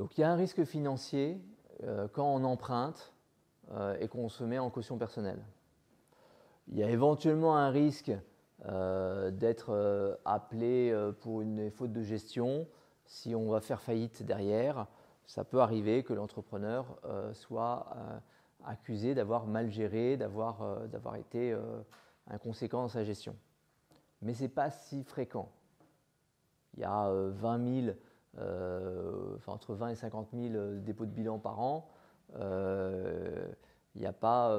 Donc il y a un risque financier quand on emprunte et qu'on se met en caution personnelle. Il y a éventuellement un risque d'être appelé pour une faute de gestion. Si on va faire faillite derrière, ça peut arriver que l'entrepreneur soit accusé d'avoir mal géré, d'avoir été inconséquent dans sa gestion. Mais ce n'est pas si fréquent. Il y a 20 000, entre 20 et 50 000 dépôts de bilan par an. Il n'y a pas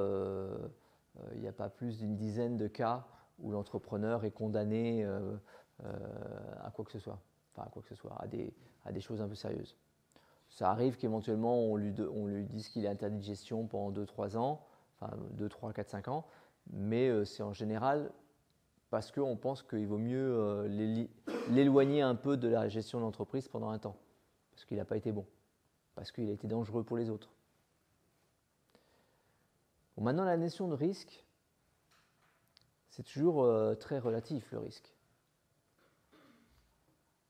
plus d'une dizaine de cas où l'entrepreneur est condamné à quoi que ce soit, à des choses un peu sérieuses. Ça arrive qu'éventuellement on lui dise qu'il est interdit de gestion pendant 2-3 ans, 2, 3, 4, 5 ans, mais c'est en général parce qu'on pense qu'il vaut mieux l'éloigner un peu de la gestion de l'entreprise pendant un temps, parce qu'il n'a pas été bon, parce qu'il a été dangereux pour les autres. Bon, maintenant, la notion de risque, c'est toujours très relatif, le risque.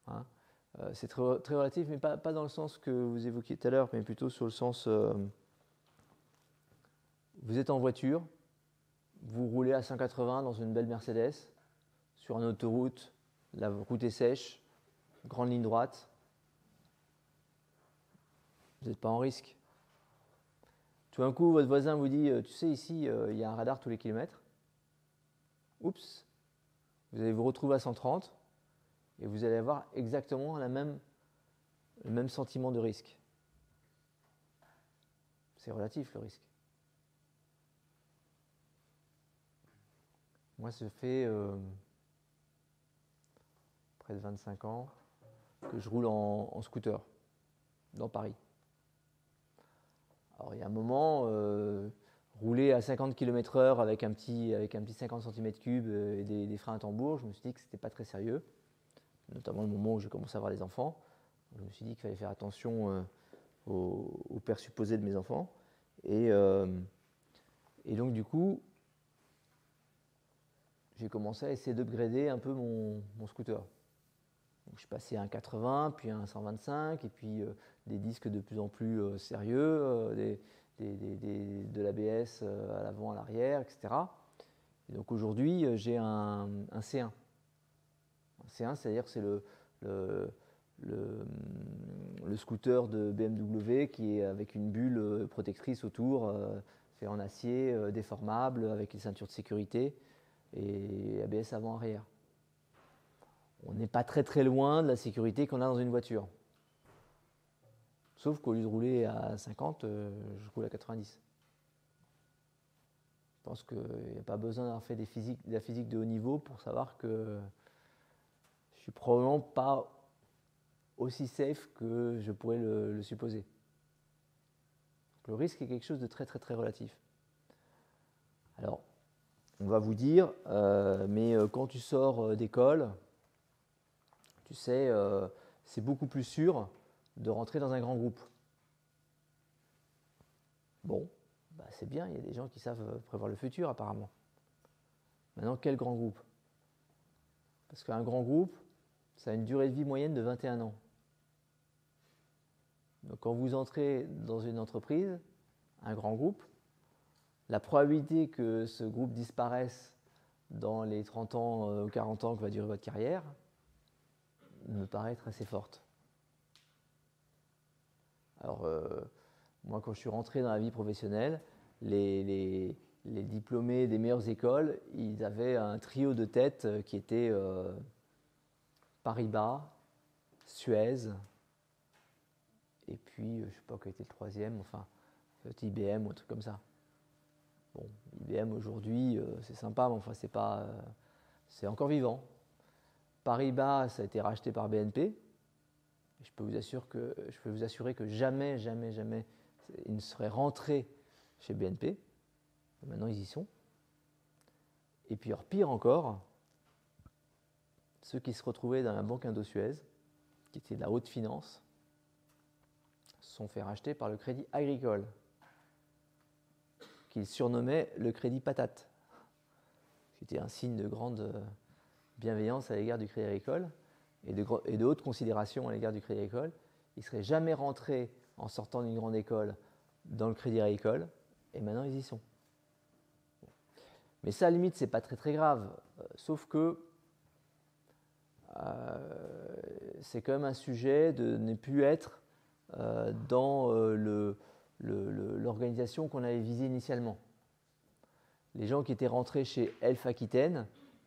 Hein, c'est très, très relatif, mais pas dans le sens que vous évoquiez tout à l'heure, mais plutôt sur le sens, vous êtes en voiture, vous roulez à 180 dans une belle Mercedes, sur une autoroute, la route est sèche, grande ligne droite, vous n'êtes pas en risque. Tout d'un coup, votre voisin vous dit, tu sais, ici, il y a un radar tous les kilomètres. Oups, vous allez vous retrouver à 130 et vous allez avoir exactement le même sentiment de risque. C'est relatif, le risque. Moi, ça fait près de 25 ans que je roule en scooter dans Paris. Alors, il y a un moment, rouler à 50 km/h avec un petit 50 cm3 et des freins à tambour, je me suis dit que ce n'était pas très sérieux, notamment le moment où j'ai commencé à avoir des enfants. Je me suis dit qu'il fallait faire attention au père supposé de mes enfants. Et donc, du coup, j'ai commencé à essayer d'upgrader un peu mon scooter. Donc, je suis passé à un 80, puis à un 125, et puis des disques de plus en plus sérieux, de l'ABS à l'avant, à l'arrière, etc. Et donc aujourd'hui, j'ai un C1. Un C1, c'est-à-dire que c'est le scooter de BMW qui est avec une bulle protectrice autour, fait en acier, déformable, avec les ceintures de sécurité et ABS avant-arrière. On n'est pas très très loin de la sécurité qu'on a dans une voiture. Sauf qu'au lieu de rouler à 50, je roule à 90. Je pense qu'il n'y a pas besoin d'avoir fait de la physique de haut niveau pour savoir que je ne suis probablement pas aussi safe que je pourrais le supposer. Donc, le risque est quelque chose de très très très relatif. Alors, on va vous dire, mais quand tu sors d'école, tu sais, c'est beaucoup plus sûr de rentrer dans un grand groupe. Bon, bah c'est bien, il y a des gens qui savent prévoir le futur apparemment. Maintenant, quel grand groupe? Parce qu'un grand groupe, ça a une durée de vie moyenne de 21 ans. Donc quand vous entrez dans une entreprise, un grand groupe, la probabilité que ce groupe disparaisse dans les 30 ans ou 40 ans que va durer votre carrière me paraît être assez forte. Alors, moi, quand je suis rentré dans la vie professionnelle, les diplômés des meilleures écoles, ils avaient un trio de tête qui était Paribas, Suez, et puis, je ne sais pas quel était le troisième, enfin, IBM ou un truc comme ça. Bon, IBM aujourd'hui, c'est sympa, mais enfin, c'est encore vivant. Paribas, ça a été racheté par BNP. Je peux vous assurer que jamais, jamais, jamais, ils ne seraient rentrés chez BNP. Maintenant, ils y sont. Et puis, pire encore, ceux qui se retrouvaient dans la banque Indo-Suez, qui était de la haute finance, se sont fait racheter par le Crédit Agricole, qu'ils surnommaient le Crédit Patate, qui était un signe de grande bienveillance à l'égard du Crédit Agricole et de haute considération à l'égard du Crédit Agricole. ils ne seraient jamais rentrés en sortant d'une grande école dans le Crédit Agricole, et maintenant ils y sont. Mais ça, à la limite, ce n'est pas très très grave, sauf que c'est quand même un sujet de ne plus être dans l'organisation qu'on avait visée initialement. Les gens qui étaient rentrés chez Elf Aquitaine,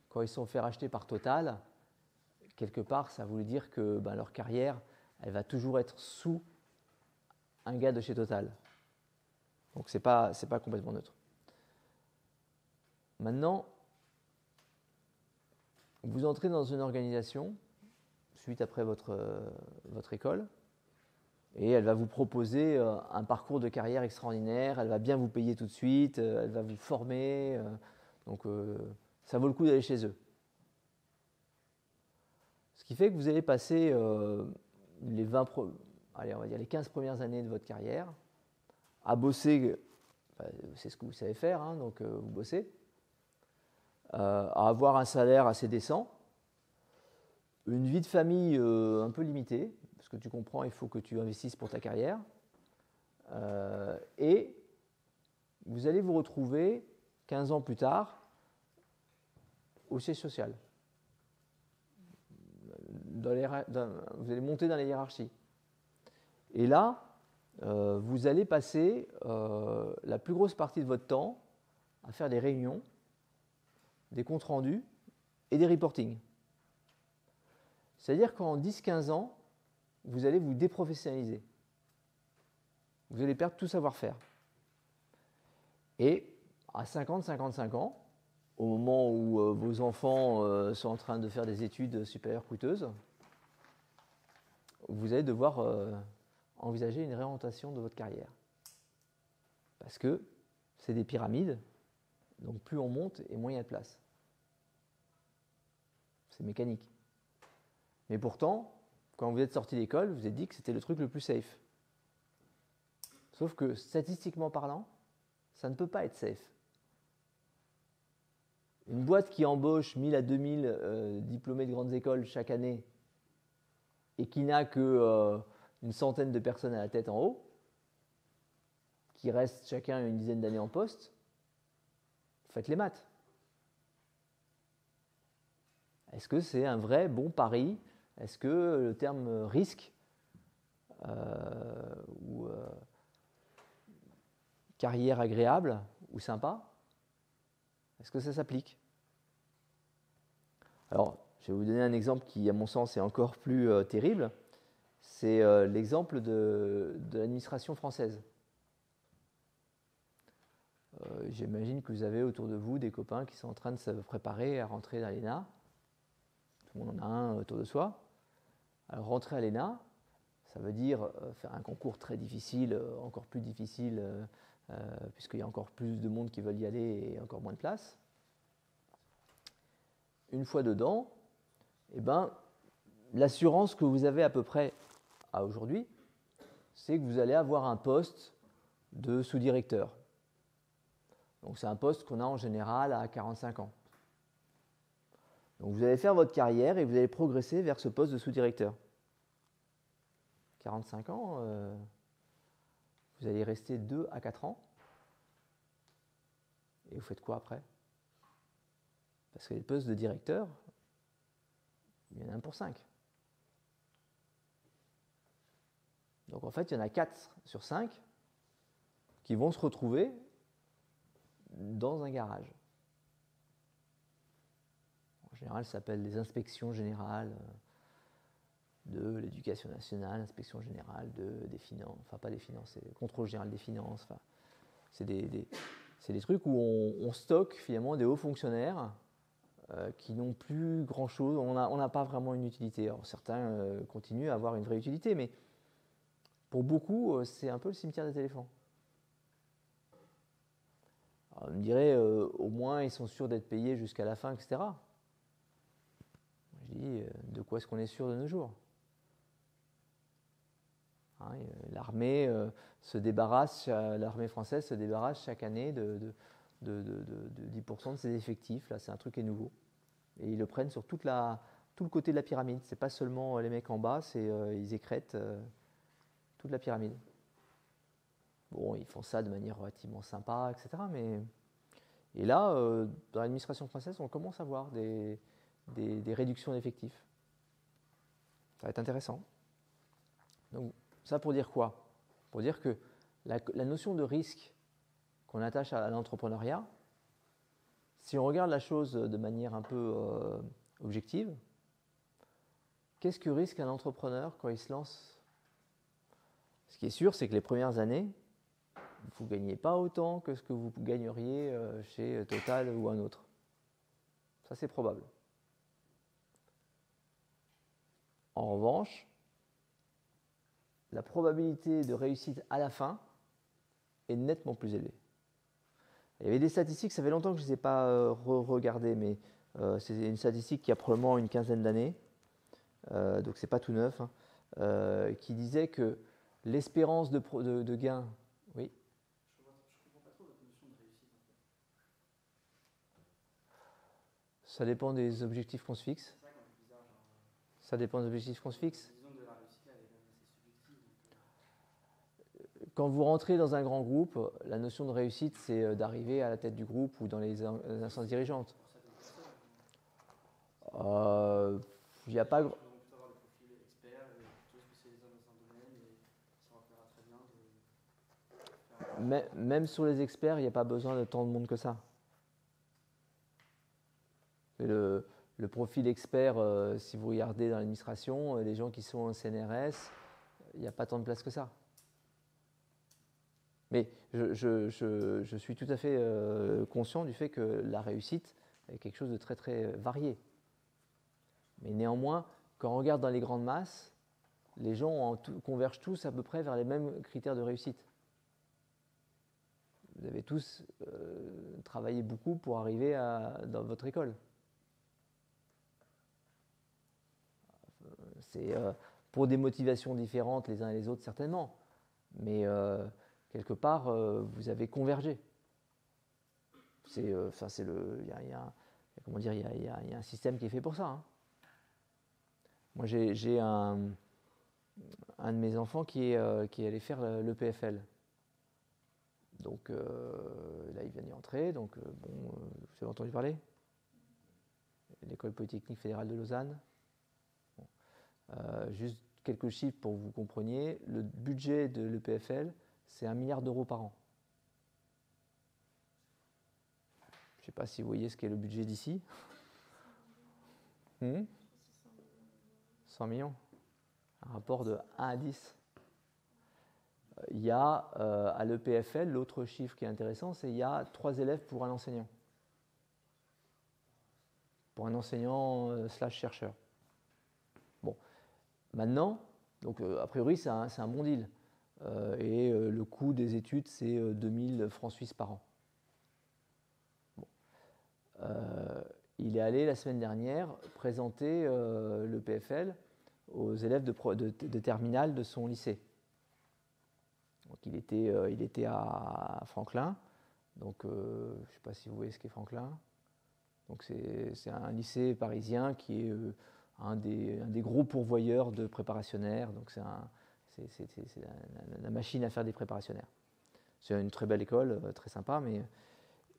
quand ils se sont fait racheter par Total, quelque part, ça voulait dire que leur carrière, elle va toujours être sous un gars de chez Total. Donc, ce n'est pas complètement neutre. Maintenant, vous entrez dans une organisation, suite après votre école, et elle va vous proposer un parcours de carrière extraordinaire, elle va bien vous payer tout de suite, elle va vous former, donc ça vaut le coup d'aller chez eux. Ce qui fait que vous allez passer les 15 premières années de votre carrière à bosser, c'est ce que vous savez faire, hein, donc vous bossez, à avoir un salaire assez décent, une vie de famille un peu limitée, parce que tu comprends, il faut que tu investisses pour ta carrière, et vous allez vous retrouver 15 ans plus tard au siège social. Vous allez monter dans les hiérarchies. Et là, vous allez passer la plus grosse partie de votre temps à faire des réunions, des comptes rendus et des reportings. C'est-à-dire qu'en 10-15 ans, vous allez vous déprofessionnaliser. Vous allez perdre tout savoir-faire. Et à 50-55 ans, au moment où vos enfants sont en train de faire des études supérieures coûteuses, vous allez devoir envisager une réorientation de votre carrière. Parce que c'est des pyramides, donc plus on monte et moins il y a de place. C'est mécanique. Mais pourtant, quand vous êtes sorti d'école, vous vous êtes dit que c'était le truc le plus safe. Sauf que statistiquement parlant, ça ne peut pas être safe. Une boîte qui embauche 1000 à 2000 diplômés de grandes écoles chaque année et qui n'a que une centaine de personnes à la tête en haut, qui restent chacun une dizaine d'années en poste, faites les maths. Est-ce que c'est un vrai bon pari? Est-ce que le terme risque ou carrière agréable ou sympa, est-ce que ça s'applique? Alors, je vais vous donner un exemple qui, à mon sens, est encore plus terrible. C'est l'exemple de l'administration française. J'imagine que vous avez autour de vous des copains qui sont en train de se préparer à rentrer à l'ENA. Tout le monde en a un autour de soi. Alors, rentrer à l'ENA, ça veut dire faire un concours très difficile, encore plus difficile, puisqu'il y a encore plus de monde qui veulent y aller et encore moins de place. Une fois dedans, l'assurance que vous avez à peu près à aujourd'hui, c'est que vous allez avoir un poste de sous-directeur. Donc c'est un poste qu'on a en général à 45 ans. Donc vous allez faire votre carrière et vous allez progresser vers ce poste de sous-directeur. 45 ans, vous allez rester 2 à 4 ans. Et vous faites quoi après? Parce que les postes de directeur, il y en a un pour 5. Donc en fait, il y en a 4 sur 5 qui vont se retrouver dans un garage. En général, ça s'appelle les inspections générales de l'éducation nationale, inspection générale des finances, enfin pas des finances, c'est le contrôle général des finances. Enfin, c'est des trucs où on stocke finalement des hauts fonctionnaires qui n'ont plus grand-chose, on n'a pas vraiment une utilité. Alors certains continuent à avoir une vraie utilité, mais pour beaucoup, c'est un peu le cimetière des éléphants. Alors, on me dirait, au moins ils sont sûrs d'être payés jusqu'à la fin, etc. Je dis, de quoi est-ce qu'on est sûr de nos jours? Hein, l'armée française se débarrasse chaque année de 10% de ses effectifs. Là, c'est un truc qui est nouveau. Et ils le prennent sur tout le côté de la pyramide. C'est pas seulement les mecs en bas, ils écrètent toute la pyramide. Bon, ils font ça de manière relativement sympa, etc. Et là, dans l'administration française, on commence à voir des réductions d'effectifs. Ça va être intéressant. Donc, ça pour dire quoi? Pour dire que la notion de risque qu'on attache à l'entrepreneuriat, si on regarde la chose de manière un peu objective, qu'est-ce que risque un entrepreneur quand il se lance? Ce qui est sûr, c'est que les premières années, vous ne gagnez pas autant que ce que vous gagneriez chez Total ou un autre. Ça, c'est probable. En revanche, la probabilité de réussite à la fin est nettement plus élevée. Il y avait des statistiques, ça fait longtemps que je ne les ai pas regardées, mais c'est une statistique qui a probablement une quinzaine d'années, donc ce n'est pas tout neuf, hein, qui disait que l'espérance de gain... Oui. Je comprends pas trop votre notion de réussite. En fait. Ça dépend des objectifs qu'on se fixe. C'est ça qui est bizarre. Genre, ça dépend des objectifs qu'on se fixe. Disons que la réussite, elle est quand même assez subjective. Donc, Quand vous rentrez dans un grand groupe, la notion de réussite, c'est d'arriver à la tête du groupe ou dans les instances dirigeantes. pour certaines personnes, Il n'y a pas... on peut avoir le profil expert et plutôt spécialisé dans un domaine et ça leur plaira très bien de faire... Même sur les experts, il n'y a pas besoin de tant de monde que ça. Le profil expert, si vous regardez dans l'administration, les gens qui sont en CNRS, il n'y a pas tant de place que ça. Mais je suis tout à fait conscient du fait que la réussite est quelque chose de très très varié. Mais néanmoins, quand on regarde dans les grandes masses, les gens convergent tous à peu près vers les mêmes critères de réussite. Vous avez tous travaillé beaucoup pour arriver dans votre école. C'est pour des motivations différentes les uns et les autres certainement, mais quelque part vous avez convergé. Il y a un système qui est fait pour ça. Hein. Moi j'ai un de mes enfants qui allait faire l'EPFL. Donc là il vient d'y entrer, donc vous avez entendu parler? L'École Polytechnique Fédérale de Lausanne. Juste quelques chiffres pour que vous compreniez. Le budget de l'EPFL, c'est 1 milliard d'euros par an. Je ne sais pas si vous voyez ce qu'est le budget d'ici. 100 millions. Un rapport de 1 à 10. Il y a à l'EPFL, l'autre chiffre qui est intéressant, c'est qu'il y a 3 élèves pour un enseignant. Pour un enseignant / chercheur. Bon. Maintenant, donc a priori c'est un bon deal. Et le coût des études c'est 2000 francs suisses par an. Bon. Il est allé la semaine dernière présenter le PFL aux élèves de terminale de son lycée. Donc il était à Franklin. Donc je ne sais pas si vous voyez ce qu'est Franklin. Donc c'est un lycée parisien qui est un des gros pourvoyeurs de préparationnaires, donc c'est la machine à faire des préparationnaires. C'est une très belle école, très sympa,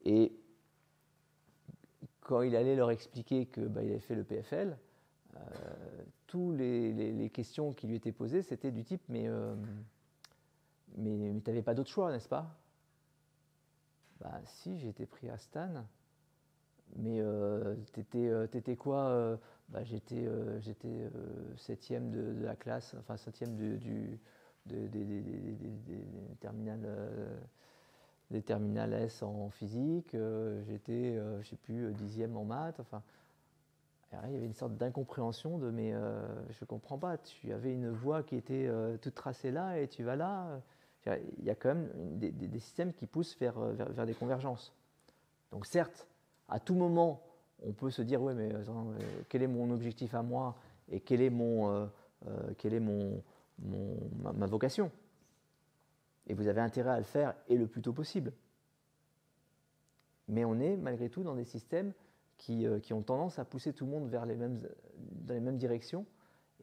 et quand il allait leur expliquer qu'il avait fait le PFL, toutes les questions qui lui étaient posées, c'était du type mais tu n'avais pas d'autre choix, n'est-ce pas? Si, j'ai été pris à Stan. Mais t'étais quoi? J'étais 7e de la classe, enfin 7e des terminales S en physique, j'étais, je sais plus, 10e en maths, enfin. Il y avait une sorte d'incompréhension de mais je comprends pas, tu avais une voie qui était toute tracée là et tu vas là. Il y a quand même des systèmes qui poussent vers des convergences. Donc certes, à tout moment, on peut se dire, ouais, mais quel est mon objectif à moi et quelle est ma vocation? Et vous avez intérêt à le faire et le plus tôt possible. Mais on est malgré tout dans des systèmes qui ont tendance à pousser tout le monde dans les mêmes directions.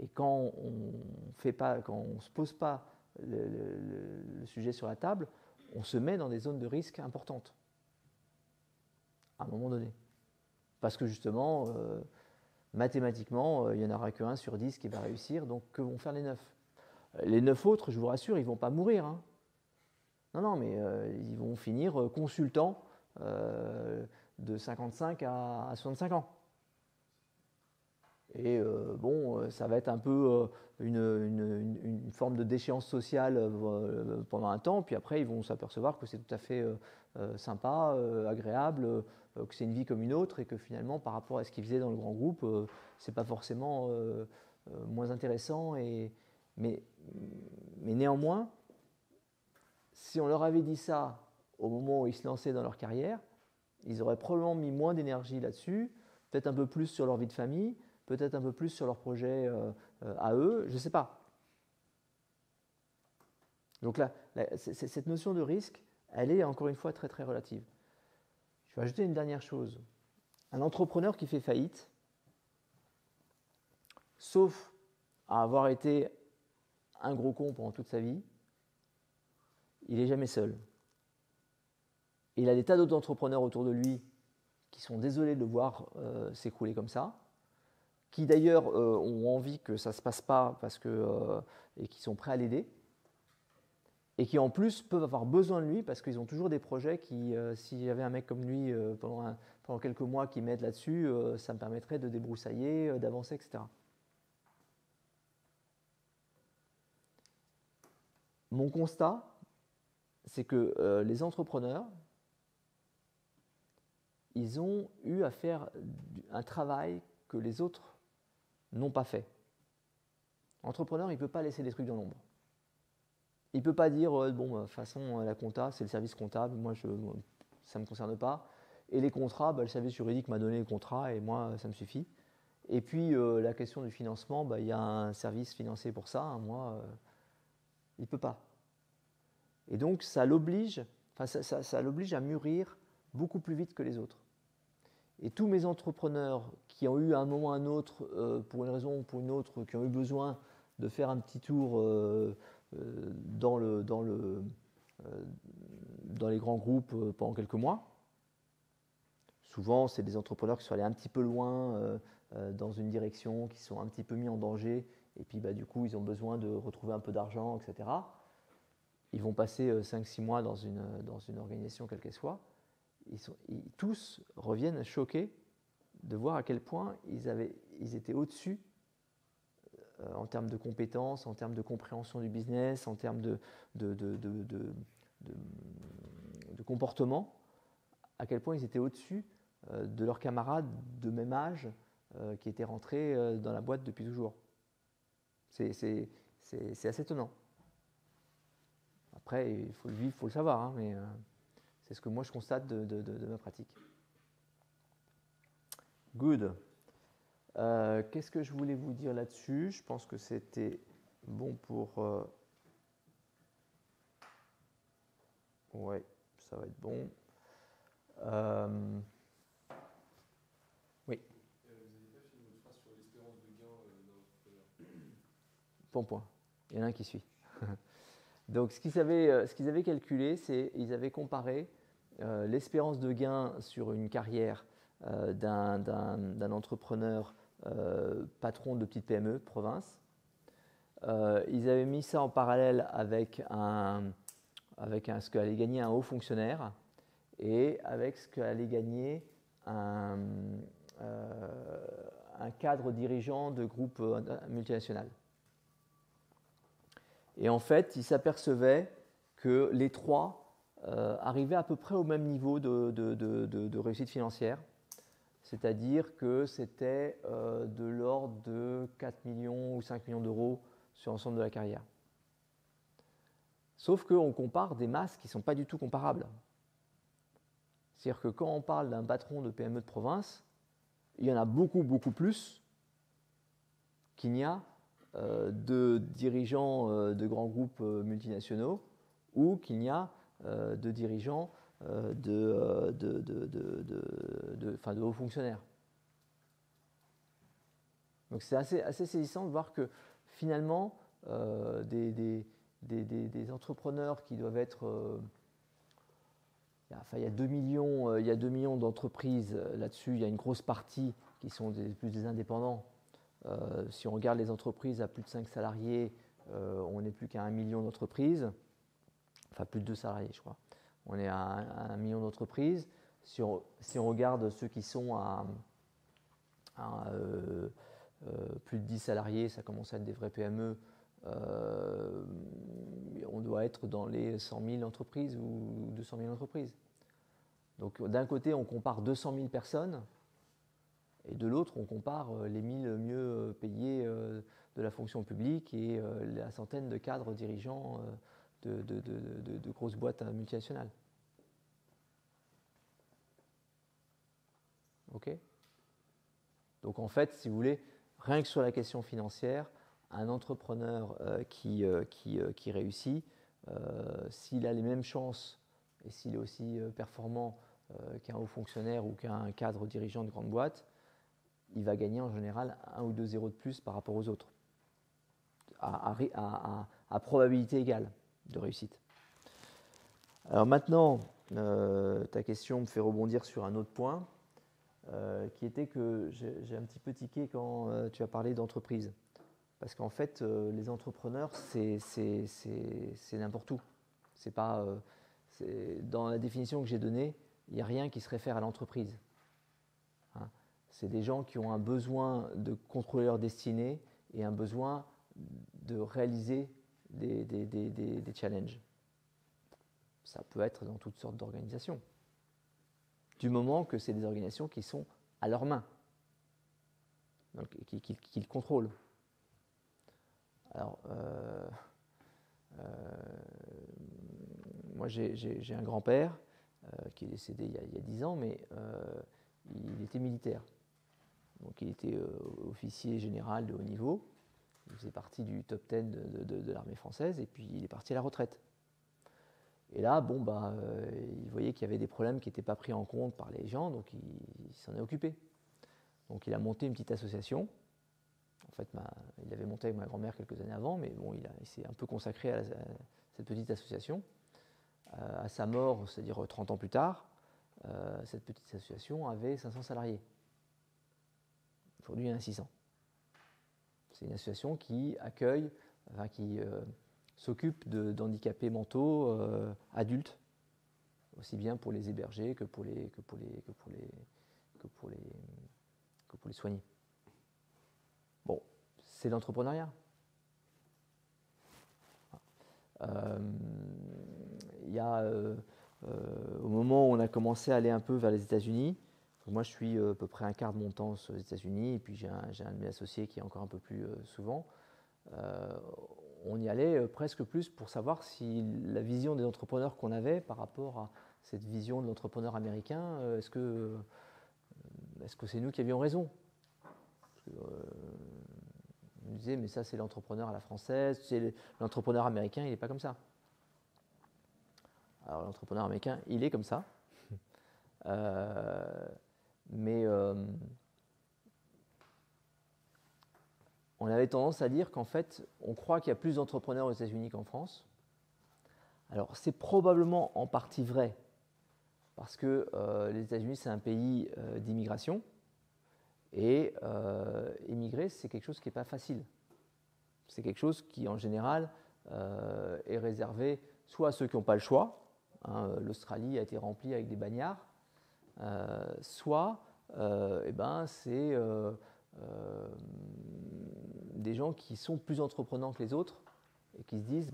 Et quand on ne se pose pas le sujet sur la table, on se met dans des zones de risque importantes, à un moment donné. Parce que justement, mathématiquement, il n'y en aura qu'un sur 10 qui va réussir, donc que vont faire les 9 ? Les 9 autres, je vous rassure, ils ne vont pas mourir. Hein. Non, mais ils vont finir consultants de 55 à 65 ans. Et ça va être un peu une forme de déchéance sociale pendant un temps, puis après ils vont s'apercevoir que c'est tout à fait sympa, agréable, que c'est une vie comme une autre, et que finalement par rapport à ce qu'ils faisaient dans le grand groupe, c'est pas forcément moins intéressant. Mais néanmoins, si on leur avait dit ça au moment où ils se lançaient dans leur carrière, ils auraient probablement mis moins d'énergie là-dessus, peut-être un peu plus sur leur vie de famille, peut-être un peu plus sur leur projet à eux, je ne sais pas. Donc là, cette notion de risque, elle est encore une fois très très relative. Je vais ajouter une dernière chose. Un entrepreneur qui fait faillite, sauf à avoir été un gros con pendant toute sa vie, il n'est jamais seul. Il a des tas d'autres entrepreneurs autour de lui qui sont désolés de le voir s'écrouler comme ça, qui d'ailleurs ont envie que ça ne se passe pas et qui sont prêts à l'aider, et qui en plus peuvent avoir besoin de lui parce qu'ils ont toujours des projets qui, s'il y avait un mec comme lui pendant quelques mois qui m'aide là-dessus, ça me permettrait de débroussailler, d'avancer, etc. Mon constat, c'est que les entrepreneurs, ils ont eu à faire un travail que les autres n'ont pas fait. L'entrepreneur, il ne peut pas laisser des trucs dans l'ombre. Il ne peut pas dire, de toute façon, la compta, c'est le service comptable, moi, ça ne me concerne pas. Et les contrats, le service juridique m'a donné les contrats et moi, ça me suffit. Et puis, la question du financement, il y a un service financier pour ça, hein, moi, il ne peut pas. Et donc, ça l'oblige à mûrir beaucoup plus vite que les autres. Et tous mes entrepreneurs qui ont eu à un moment ou à un autre, pour une raison ou pour une autre, qui ont eu besoin de faire un petit tour dans les grands groupes pendant quelques mois, souvent c'est des entrepreneurs qui sont allés un petit peu loin dans une direction, qui sont un petit peu mis en danger, et puis du coup ils ont besoin de retrouver un peu d'argent, etc. Ils vont passer 5-6 mois dans une organisation quelle qu'elle soit. Tous reviennent choqués de voir à quel point ils étaient au-dessus en termes de compétences, en termes de compréhension du business, en termes de comportement, à quel point ils étaient au-dessus de leurs camarades de même âge qui étaient rentrés dans la boîte depuis toujours. C'est assez étonnant. Après, il faut le vivre, il faut le savoir, hein, mais c'est ce que moi je constate de ma pratique. Good. Qu'est-ce que je voulais vous dire là-dessus ? Je pense que c'était bon pour... Ouais, ça va être bon. Oui. Vous n'avez pas fait une phrase sur l'espérance de gain d'un entrepreneur. Bon point. Il y en a un qui suit. Donc, ce qu'ils avaient calculé, c'est qu'ils avaient comparé l'espérance de gain sur une carrière d'un entrepreneur patron de petite PME de province. Ils avaient mis ça en parallèle avec ce qu'allait gagner un haut fonctionnaire et avec ce qu'allait gagner un cadre dirigeant de groupe multinational. Et en fait, ils s'apercevaient que les trois arrivaient à peu près au même niveau de réussite financière. C'est-à-dire que c'était de l'ordre de 4 millions ou 5 millions d'euros sur l'ensemble de la carrière. Sauf qu'on compare des masses qui ne sont pas du tout comparables. C'est-à-dire que quand on parle d'un patron de PME de province, il y en a beaucoup, beaucoup plus qu'il n'y a de dirigeants de grands groupes multinationaux ou qu'il n'y a de dirigeants de hauts fonctionnaires. Donc c'est assez saisissant de voir que finalement des des entrepreneurs qui doivent être... il y a 2 millions, il y a 2 millions d'entreprises là-dessus. Il y a une grosse partie qui sont plus des indépendants. Si on regarde les entreprises à plus de 5 salariés, on n'est plus qu'à 1 million d'entreprises. Enfin, plus de 2 salariés, je crois. On est à 1 million d'entreprises. Si on regarde ceux qui sont à plus de 10 salariés, ça commence à être des vrais PME, on doit être dans les 100 000 entreprises ou 200 000 entreprises. Donc d'un côté, on compare 200 000 personnes, et de l'autre, on compare les 1000 mieux payés de la fonction publique et la centaine de cadres dirigeants de grosses boîtes multinationales. OK ? Donc en fait, si vous voulez, rien que sur la question financière, un entrepreneur qui réussit, s'il a les mêmes chances et s'il est aussi performant qu'un haut fonctionnaire ou qu'un cadre dirigeant de grande boîte, il va gagner en général 1 ou 2 zéros de plus par rapport aux autres, à probabilité égale de réussite. Alors maintenant, ta question me fait rebondir sur un autre point, qui était que j'ai un petit peu tiqué quand tu as parlé d'entreprise. Parce qu'en fait, les entrepreneurs, c'est n'importe où. C'est pas, dans la définition que j'ai donnée, il n'y a rien qui se réfère à l'entreprise. Hein. C'est des gens qui ont un besoin de contrôler leur destinée et un besoin de réaliser des challenges. Ça peut être dans toutes sortes d'organisations. Du moment que c'est des organisations qui sont à leurs mains, donc qu'ils contrôlent. Alors, moi j'ai un grand-père qui est décédé il y a 10 ans, mais il était militaire. Donc il était officier général de haut niveau, il faisait partie du top 10 de l'armée française, et puis il est parti à la retraite. Et là, il voyait qu'il y avait des problèmes qui n'étaient pas pris en compte par les gens, donc il s'en est occupé. Donc il a monté une petite association. En fait, il avait monté avec ma grand-mère quelques années avant, mais bon, il s'est un peu consacré à cette petite association. À sa mort, c'est-à-dire 30 ans plus tard, cette petite association avait 500 salariés. Aujourd'hui, il y en a 600. C'est une association qui accueille, qui s'occupe d'handicapés mentaux adultes, aussi bien pour les héberger que pour les soigner. Bon, c'est l'entrepreneuriat. Il y a, au moment où on a commencé à aller un peu vers les États-Unis, moi je suis à peu près un quart de mon temps aux États-Unis, et puis j'ai un de mes associés qui est encore un peu plus souvent. On y allait presque plus pour savoir si la vision des entrepreneurs qu'on avait par rapport à cette vision de l'entrepreneur américain, est-ce que c'est nous qui avions raison ? On nous disait, mais ça c'est l'entrepreneur à la française, l'entrepreneur américain, il n'est pas comme ça. Alors l'entrepreneur américain, il est comme ça, mais on avait tendance à dire qu'en fait, on croit qu'il y a plus d'entrepreneurs aux États-Unis qu'en France. Alors c'est probablement en partie vrai, parce que les États-Unis c'est un pays d'immigration, et émigrer c'est quelque chose qui n'est pas facile. C'est quelque chose qui en général est réservé soit à ceux qui n'ont pas le choix, hein, l'Australie a été remplie avec des bagnards, soit c'est des gens qui sont plus entreprenants que les autres et qui se disent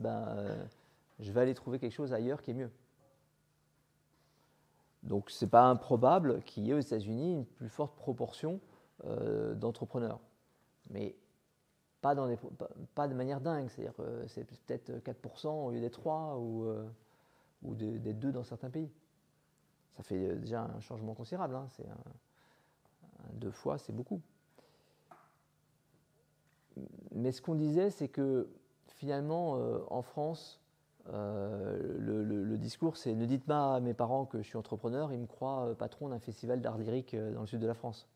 je vais aller trouver quelque chose ailleurs qui est mieux. Donc ce n'est pas improbable qu'il y ait aux États-Unis une plus forte proportion d'entrepreneurs, mais pas de manière dingue, c'est-à-dire que c'est peut-être 4% au lieu d'être 3% ou d'être 2% dans certains pays. Ça fait déjà un changement considérable, hein. 2 fois, c'est beaucoup. Mais ce qu'on disait, c'est que finalement, en France, le discours, c'est « Ne dites pas à mes parents que je suis entrepreneur, ils me croient patron d'un festival d'art lyrique dans le sud de la France. »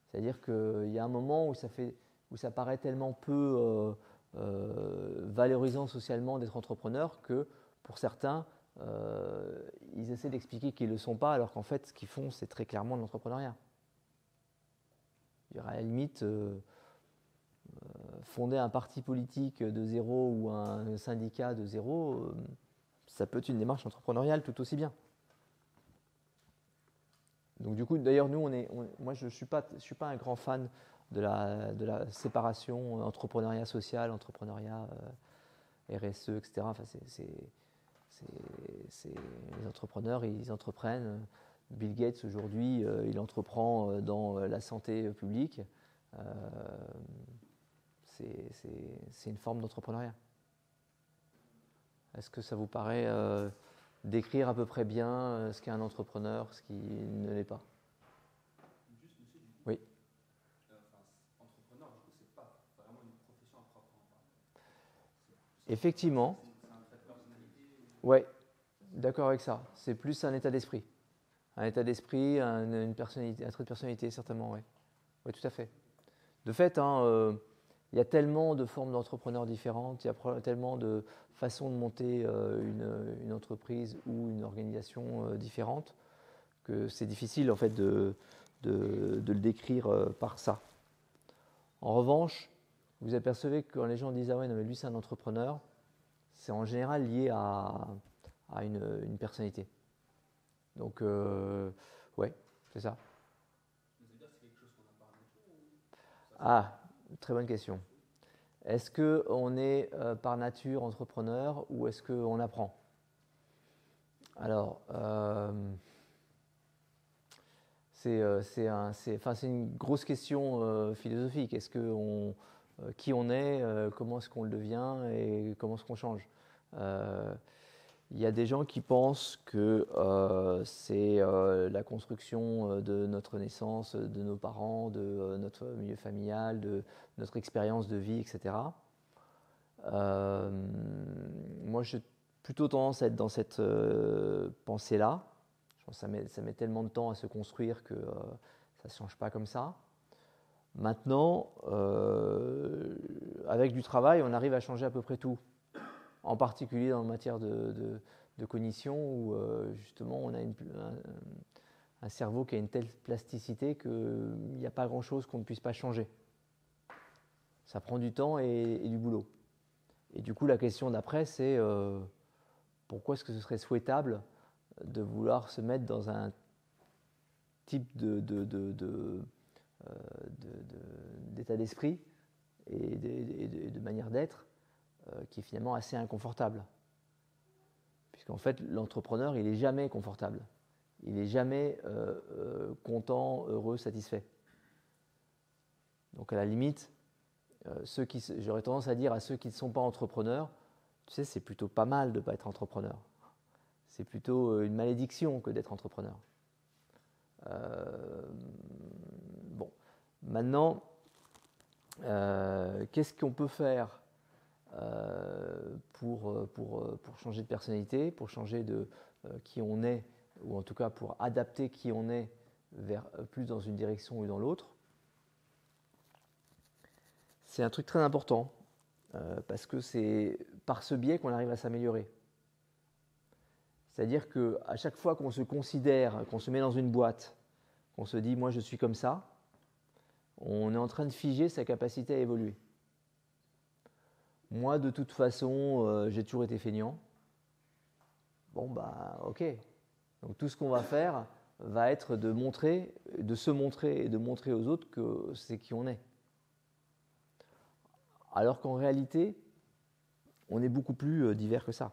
C'est-à-dire qu'il y a un moment où ça paraît tellement peu valorisant socialement d'être entrepreneur que pour certains, ils essaient d'expliquer qu'ils ne le sont pas, alors qu'en fait, ce qu'ils font, c'est très clairement de l'entrepreneuriat. À la limite, fonder un parti politique de zéro ou un syndicat de zéro, ça peut être une démarche entrepreneuriale tout aussi bien. Donc du coup, d'ailleurs, nous, moi, je ne suis pas un grand fan de la séparation entrepreneuriat social, entrepreneuriat RSE, etc. Enfin, les entrepreneurs, ils entreprennent. Bill Gates, aujourd'hui, il entreprend dans la santé publique. C'est une forme d'entrepreneuriat. Est-ce que ça vous paraît décrire à peu près bien ce qu'est un entrepreneur, ce qui ne l'est pas? Juste, monsieur, du coup, Oui. entrepreneur, du coup, c'est pas vraiment une profession à proprement parler. Effectivement. C'est un trait de personnalité. Oui, d'accord avec ça. C'est plus un état d'esprit. Un état d'esprit, une personnalité, un trait de personnalité, certainement, oui. Oui, tout à fait. De fait, il y a tellement de formes d'entrepreneurs différentes, il y a tellement de façons de monter une entreprise ou une organisation différente que c'est difficile en fait de le décrire par ça. En revanche, vous apercevez que quand les gens disent « Ah ouais, non, mais lui c'est un entrepreneur », c'est en général lié à une personnalité. Donc, ouais, c'est ça. Vous voulez dire que c'est quelque chose qu'on a par nature ou... Ah, très bonne question. Est-ce qu'on est par nature entrepreneur ou est-ce qu'on apprend? Alors, c'est une grosse question philosophique. Qui on est, comment est-ce qu'on le devient et comment est-ce qu'on change? Il y a des gens qui pensent que c'est la construction de notre naissance, de nos parents, de notre milieu familial, de notre expérience de vie, etc. Moi, j'ai plutôt tendance à être dans cette pensée-là. Je pense que ça met tellement de temps à se construire que ça ne se change pas comme ça. Maintenant, avec du travail, on arrive à changer à peu près tout. En particulier en matière de cognition, où justement on a un cerveau qui a une telle plasticité qu'il n'y a pas grand-chose qu'on ne puisse pas changer. Ça prend du temps et du boulot. Et du coup, la question d'après, c'est pourquoi est-ce que ce serait souhaitable de vouloir se mettre dans un type d'état d'esprit et de manière d'être qui est finalement assez inconfortable. Puisqu'en fait, l'entrepreneur, il n'est jamais confortable. Il n'est jamais content, heureux, satisfait. Donc à la limite, j'aurais tendance à dire à ceux qui ne sont pas entrepreneurs, tu sais, c'est plutôt pas mal de ne pas être entrepreneur. C'est plutôt une malédiction que d'être entrepreneur. Bon, maintenant, qu'est-ce qu'on peut faire pour changer de personnalité, pour changer de qui on est, ou en tout cas pour adapter qui on est vers plus dans une direction ou dans l'autre? C'est un truc très important, parce que c'est par ce biais qu'on arrive à s'améliorer. C'est-à-dire qu'à chaque fois qu'on se considère, qu'on se met dans une boîte, qu'on se dit « moi je suis comme ça », on est en train de figer sa capacité à évoluer. Moi, de toute façon, j'ai toujours été feignant. Bon, bah, ok. Donc, tout ce qu'on va faire va être de se montrer et de montrer aux autres que c'est qui on est. Alors qu'en réalité, on est beaucoup plus divers que ça.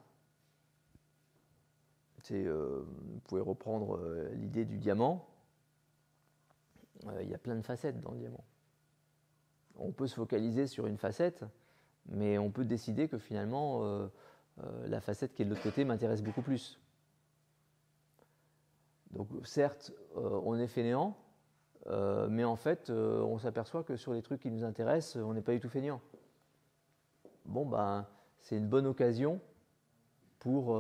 Vous pouvez reprendre l'idée du diamant. Il y a plein de facettes dans le diamant. On peut se focaliser sur une facette, mais on peut décider que finalement, la facette qui est de l'autre côté m'intéresse beaucoup plus. Donc certes, on est fainéant, mais en fait, on s'aperçoit que sur les trucs qui nous intéressent, on n'est pas du tout fainéant. Bon, ben, c'est une bonne occasion pour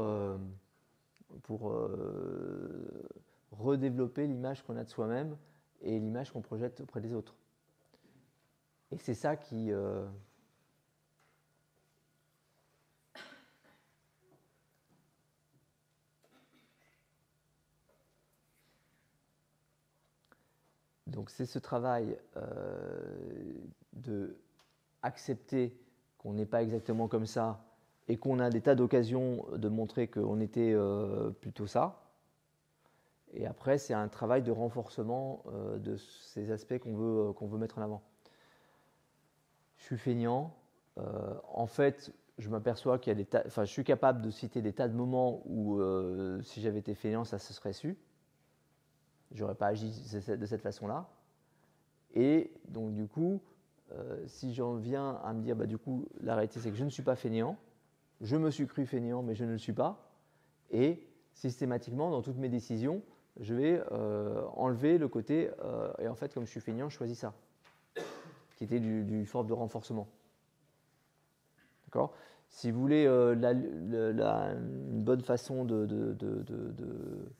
redévelopper l'image qu'on a de soi-même et l'image qu'on projette auprès des autres. Et c'est ça qui Donc c'est ce travail de accepter qu'on n'est pas exactement comme ça et qu'on a des tas d'occasions de montrer qu'on était plutôt ça. Et après, c'est un travail de renforcement de ces aspects qu'on veut mettre en avant. Je suis feignant. En fait, je m'aperçois qu'il y a des tas, je suis capable de citer des tas de moments où, si j'avais été feignant, ça se serait su. Je n'aurais pas agi de cette façon-là. Et donc, du coup, si j'en viens à me dire, du coup, la réalité, c'est que je ne suis pas feignant. Je me suis cru feignant, mais je ne le suis pas. Et systématiquement, dans toutes mes décisions, je vais enlever le côté et en fait, comme je suis feignant, je choisis ça, qui était du forme de renforcement. D'accord ? Si vous voulez une bonne façon de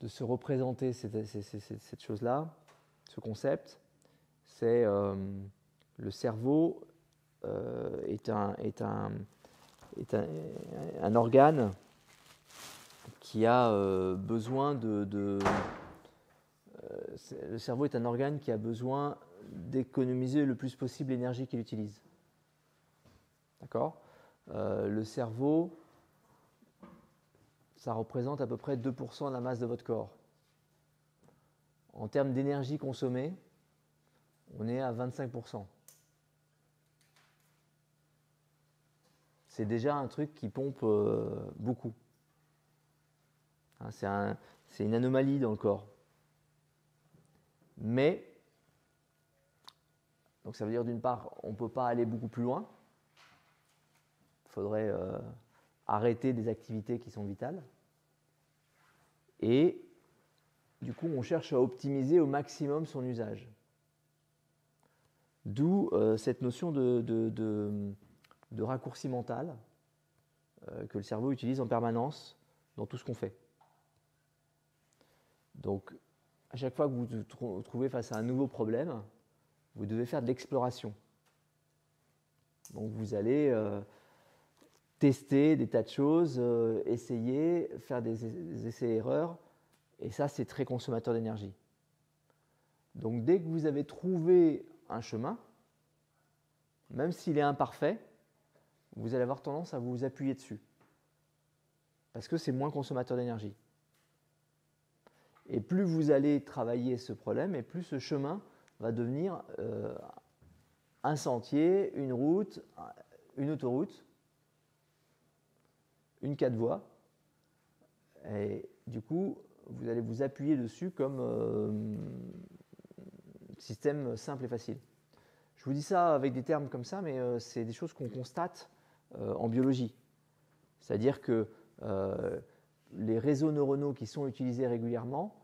se représenter cette chose-là, ce concept, c'est le cerveau est un organe qui a besoin le cerveau est un organe qui a besoin d'économiser le plus possible l'énergie qu'il utilise. D'accord ? Le cerveau, ça représente à peu près 2% de la masse de votre corps. En termes d'énergie consommée, on est à 25%. C'est déjà un truc qui pompe beaucoup. Hein, c'est une anomalie dans le corps. Mais, donc ça veut dire d'une part, on ne peut pas aller beaucoup plus loin. Il faudrait arrêter des activités qui sont vitales. Et du coup, on cherche à optimiser au maximum son usage. D'où cette notion de raccourci mental que le cerveau utilise en permanence dans tout ce qu'on fait. Donc, à chaque fois que vous vous trouvez face à un nouveau problème, vous devez faire de l'exploration. Donc, vous allez tester des tas de choses, essayer, faire des essais-erreurs, et ça, c'est très consommateur d'énergie. Donc, dès que vous avez trouvé un chemin, même s'il est imparfait, vous allez avoir tendance à vous appuyer dessus, parce que c'est moins consommateur d'énergie. Et plus vous allez travailler ce problème, et plus ce chemin va devenir un sentier, une route, une autoroute, une 4 voies. Et du coup, vous allez vous appuyer dessus comme système simple et facile. Je vous dis ça avec des termes comme ça, mais c'est des choses qu'on constate en biologie. C'est-à-dire que les réseaux neuronaux qui sont utilisés régulièrement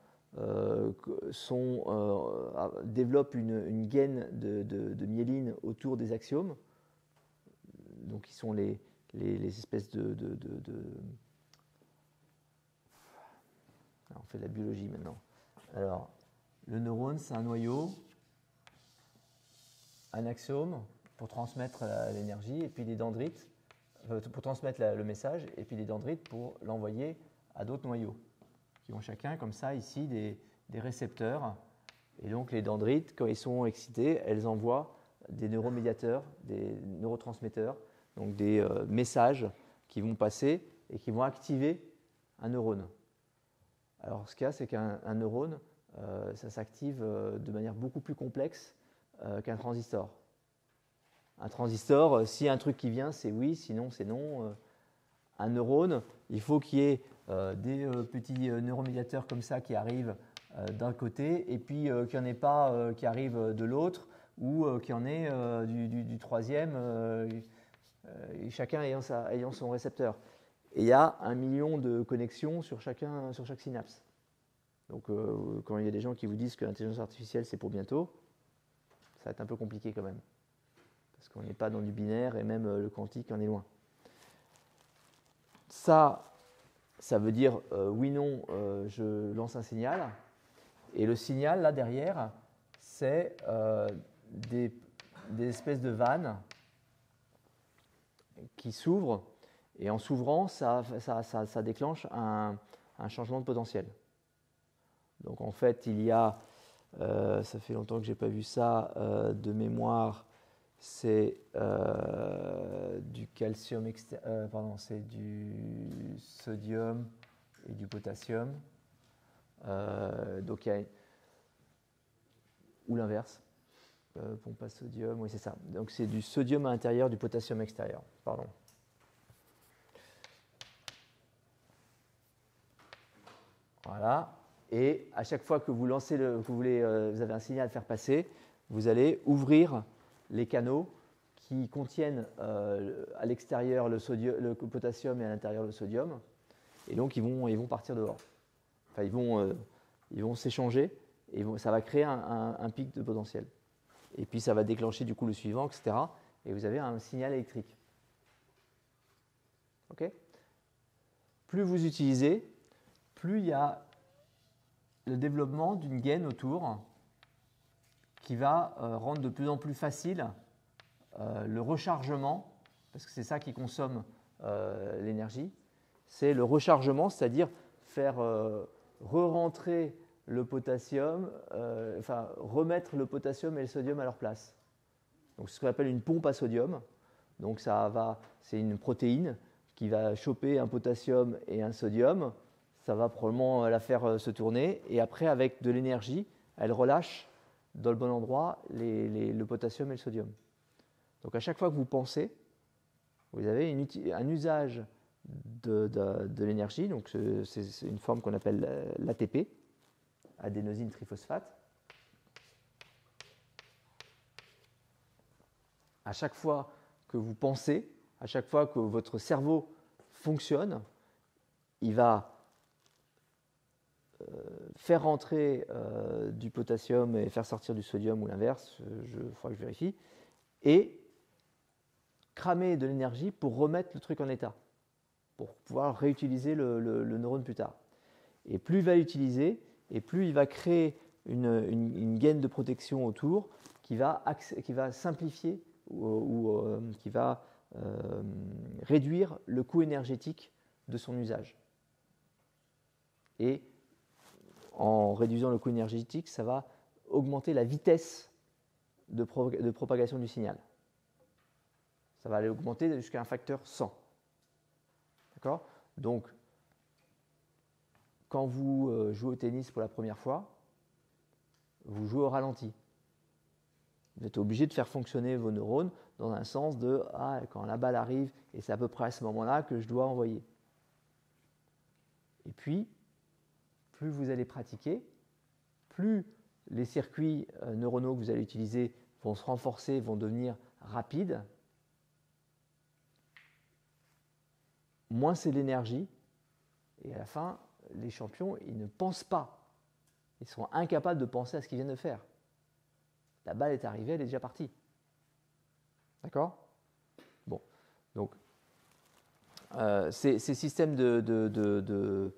développent une gaine de myéline autour des axiomes, donc qui sont les espèces on fait de la biologie maintenant. Alors, le neurone, c'est un noyau, un axiome pour transmettre l'énergie, et puis des dendrites pour transmettre le message, et puis des dendrites pour l'envoyer à d'autres noyaux, qui ont chacun, comme ça, ici, des récepteurs. Et donc, les dendrites, quand ils sont excités, elles envoient des neuromédiateurs, des neurotransmetteurs, donc des messages qui vont passer et qui vont activer un neurone. Alors, ce qu'il y a, c'est qu'un neurone, ça s'active de manière beaucoup plus complexe qu'un transistor. Un transistor, s'il y a un truc qui vient, c'est oui, sinon c'est non. Un neurone, il faut qu'il y ait des petits neuromédiateurs comme ça qui arrivent d'un côté, et puis qu'il n'y en ait pas qui arrivent de l'autre, ou qu'il y en ait du troisième, chacun ayant son récepteur. Et il y a 1 million de connexions sur chaque synapse. Donc quand il y a des gens qui vous disent que l'intelligence artificielle c'est pour bientôt, ça va être un peu compliqué quand même. Parce qu'on n'est pas dans du binaire, et même le quantique en est loin. Ça veut dire oui, non, je lance un signal. Et le signal, là derrière, c'est des espèces de vannes qui s'ouvrent. Et en s'ouvrant, ça déclenche un changement de potentiel. Donc en fait, il y a Ça fait longtemps que je n'ai pas vu ça de mémoire. C'est du calcium c'est du sodium et du potassium. Donc il y a ou l'inverse. Pompe à sodium, oui c'est ça. Donc c'est du sodium à l'intérieur, du potassium extérieur. Pardon. Voilà. Et à chaque fois que vous lancez vous avez un signal à faire passer, vous allez ouvrir les canaux qui contiennent à l'extérieur le potassium et à l'intérieur le sodium. Et donc ils vont partir dehors. Enfin ils vont s'échanger et ça va créer un pic de potentiel. Et puis ça va déclencher du coup le suivant, etc. Et vous avez un signal électrique. Ok ? Plus vous utilisez, plus il y a le développement d'une gaine autour qui va rendre de plus en plus facile le rechargement, parce que c'est ça qui consomme l'énergie, c'est le rechargement, c'est-à-dire faire re-rentrer le potassium, remettre le potassium et le sodium à leur place. Donc c'est ce qu'on appelle une pompe à sodium. Donc c'est une protéine qui va choper un potassium et un sodium. Ça va probablement la faire se tourner. Et après, avec de l'énergie, elle relâche dans le bon endroit le potassium et le sodium. Donc à chaque fois que vous pensez, vous avez un usage de l'énergie. Donc c'est une forme qu'on appelle l'ATP, adénosine triphosphate. À chaque fois que vous pensez, à chaque fois que votre cerveau fonctionne, il va faire rentrer du potassium et faire sortir du sodium ou l'inverse, il faudra que je vérifie, et cramer de l'énergie pour remettre le truc en état, pour pouvoir réutiliser le neurone plus tard. Et plus il va l'utiliser, et plus il va créer une gaine de protection autour qui va simplifier ou qui va réduire le coût énergétique de son usage. Et en réduisant le coût énergétique, ça va augmenter la vitesse de propagation du signal. Ça va aller augmenter jusqu'à un facteur 100. D'accord ? Donc, quand vous jouez au tennis pour la première fois, vous jouez au ralenti. Vous êtes obligé de faire fonctionner vos neurones dans un sens de quand la balle arrive, et c'est à peu près à ce moment-là que je dois envoyer. Et puis, plus vous allez pratiquer, plus les circuits neuronaux que vous allez utiliser vont se renforcer, vont devenir rapides, moins c'est de l'énergie, et à la fin, les champions, ils ne pensent pas. Ils sont incapables de penser à ce qu'ils viennent de faire. La balle est arrivée, elle est déjà partie. D'accord ? Bon, donc, ces systèmes de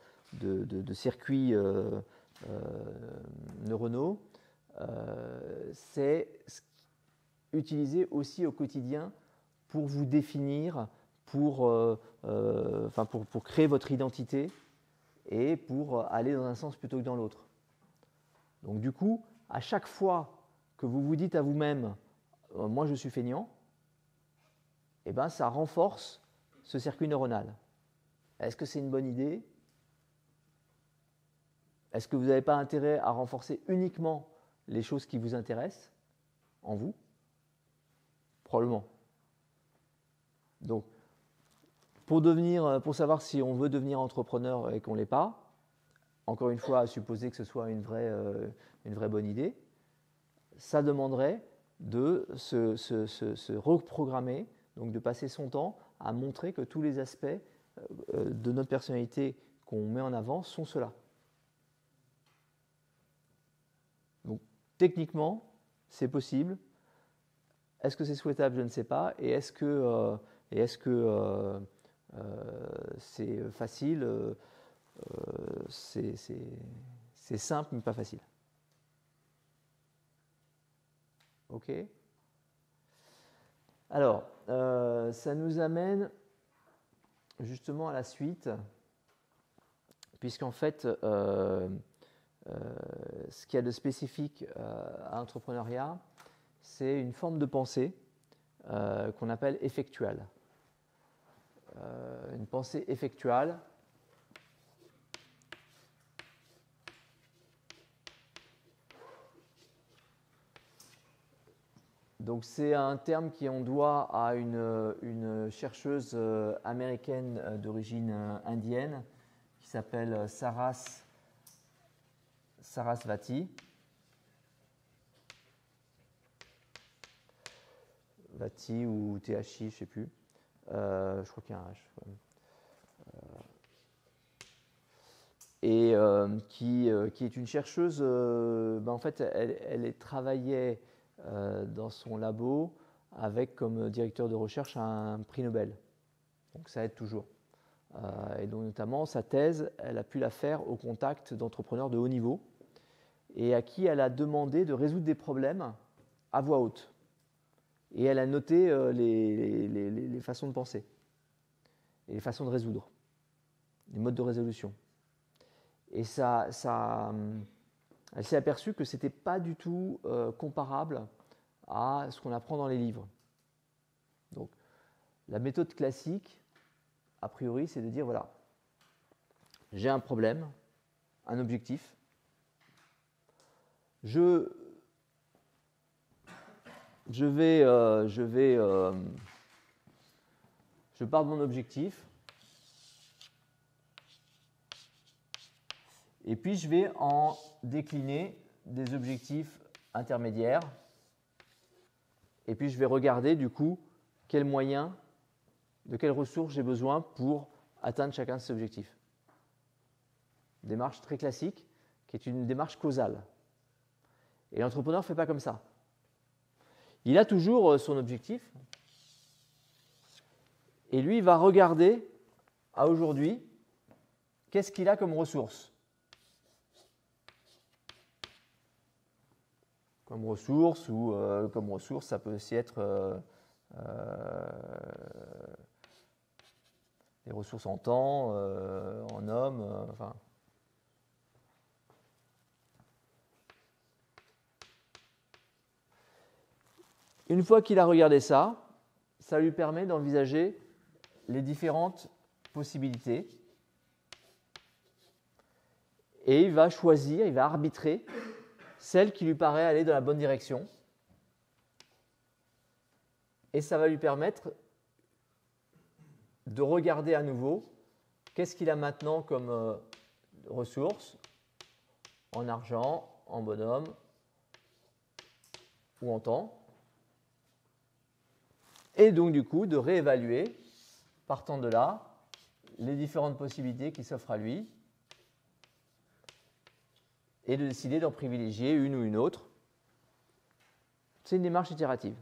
circuits neuronaux, c'est utilisé aussi au quotidien pour vous définir, pour créer votre identité et pour aller dans un sens plutôt que dans l'autre. Donc du coup, à chaque fois que vous vous dites à vous-même « moi je suis feignant », eh ben, ça renforce ce circuit neuronal. Est-ce que c'est une bonne idée ? Est-ce que vous n'avez pas intérêt à renforcer uniquement les choses qui vous intéressent en vous ? Probablement. Donc, pour savoir si on veut devenir entrepreneur et qu'on ne l'est pas, encore une fois, à supposer que ce soit une vraie bonne idée, ça demanderait de se reprogrammer, donc de passer son temps à montrer que tous les aspects de notre personnalité qu'on met en avant sont ceux-là. Donc, techniquement, c'est possible. Est-ce que c'est souhaitable ? Je ne sais pas. Et est-ce que c'est facile ? C'est simple, mais pas facile. OK ? Alors, ça nous amène justement à la suite, puisqu'en fait, ce qu'il y a de spécifique à l'entrepreneuriat, c'est une forme de pensée qu'on appelle effectuelle. Une pensée effectuelle, donc c'est un terme qu'on doit à une chercheuse américaine d'origine indienne qui s'appelle Sarasvati. Vati ou THI, je ne sais plus. Je crois qu'il y a un H. Et qui est une chercheuse, en fait, elle travaillait dans son labo avec comme directeur de recherche un prix Nobel. Donc ça aide toujours. Et donc notamment, sa thèse, elle a pu la faire au contact d'entrepreneurs de haut niveau et à qui elle a demandé de résoudre des problèmes à voix haute. Et elle a noté les façons de penser et les façons de résoudre, les modes de résolution. Et elle s'est aperçue que ce n'était pas du tout comparable à ce qu'on apprend dans les livres. Donc, la méthode classique, a priori, c'est de dire, voilà, j'ai un problème, un objectif, je pars de mon objectif et puis je vais en décliner des objectifs intermédiaires et puis je vais regarder du coup quels moyens, de quelles ressources j'ai besoin pour atteindre chacun de ces objectifs. Démarche très classique qui est une démarche causale. Et l'entrepreneur ne fait pas comme ça. Il a toujours son objectif et lui, il va regarder à aujourd'hui qu'est-ce qu'il a comme ressources. Comme ressources, ou comme ressources, ça peut aussi être des ressources en temps, en hommes, enfin. Une fois qu'il a regardé ça, ça lui permet d'envisager les différentes possibilités et il va choisir, il va arbitrer celle qui lui paraît aller dans la bonne direction et ça va lui permettre de regarder à nouveau qu'est-ce qu'il a maintenant comme ressources en argent, en bonhomme ou en temps. Et donc, du coup, de réévaluer, partant de là, les différentes possibilités qui s'offrent à lui et de décider d'en privilégier une ou une autre. C'est une démarche itérative.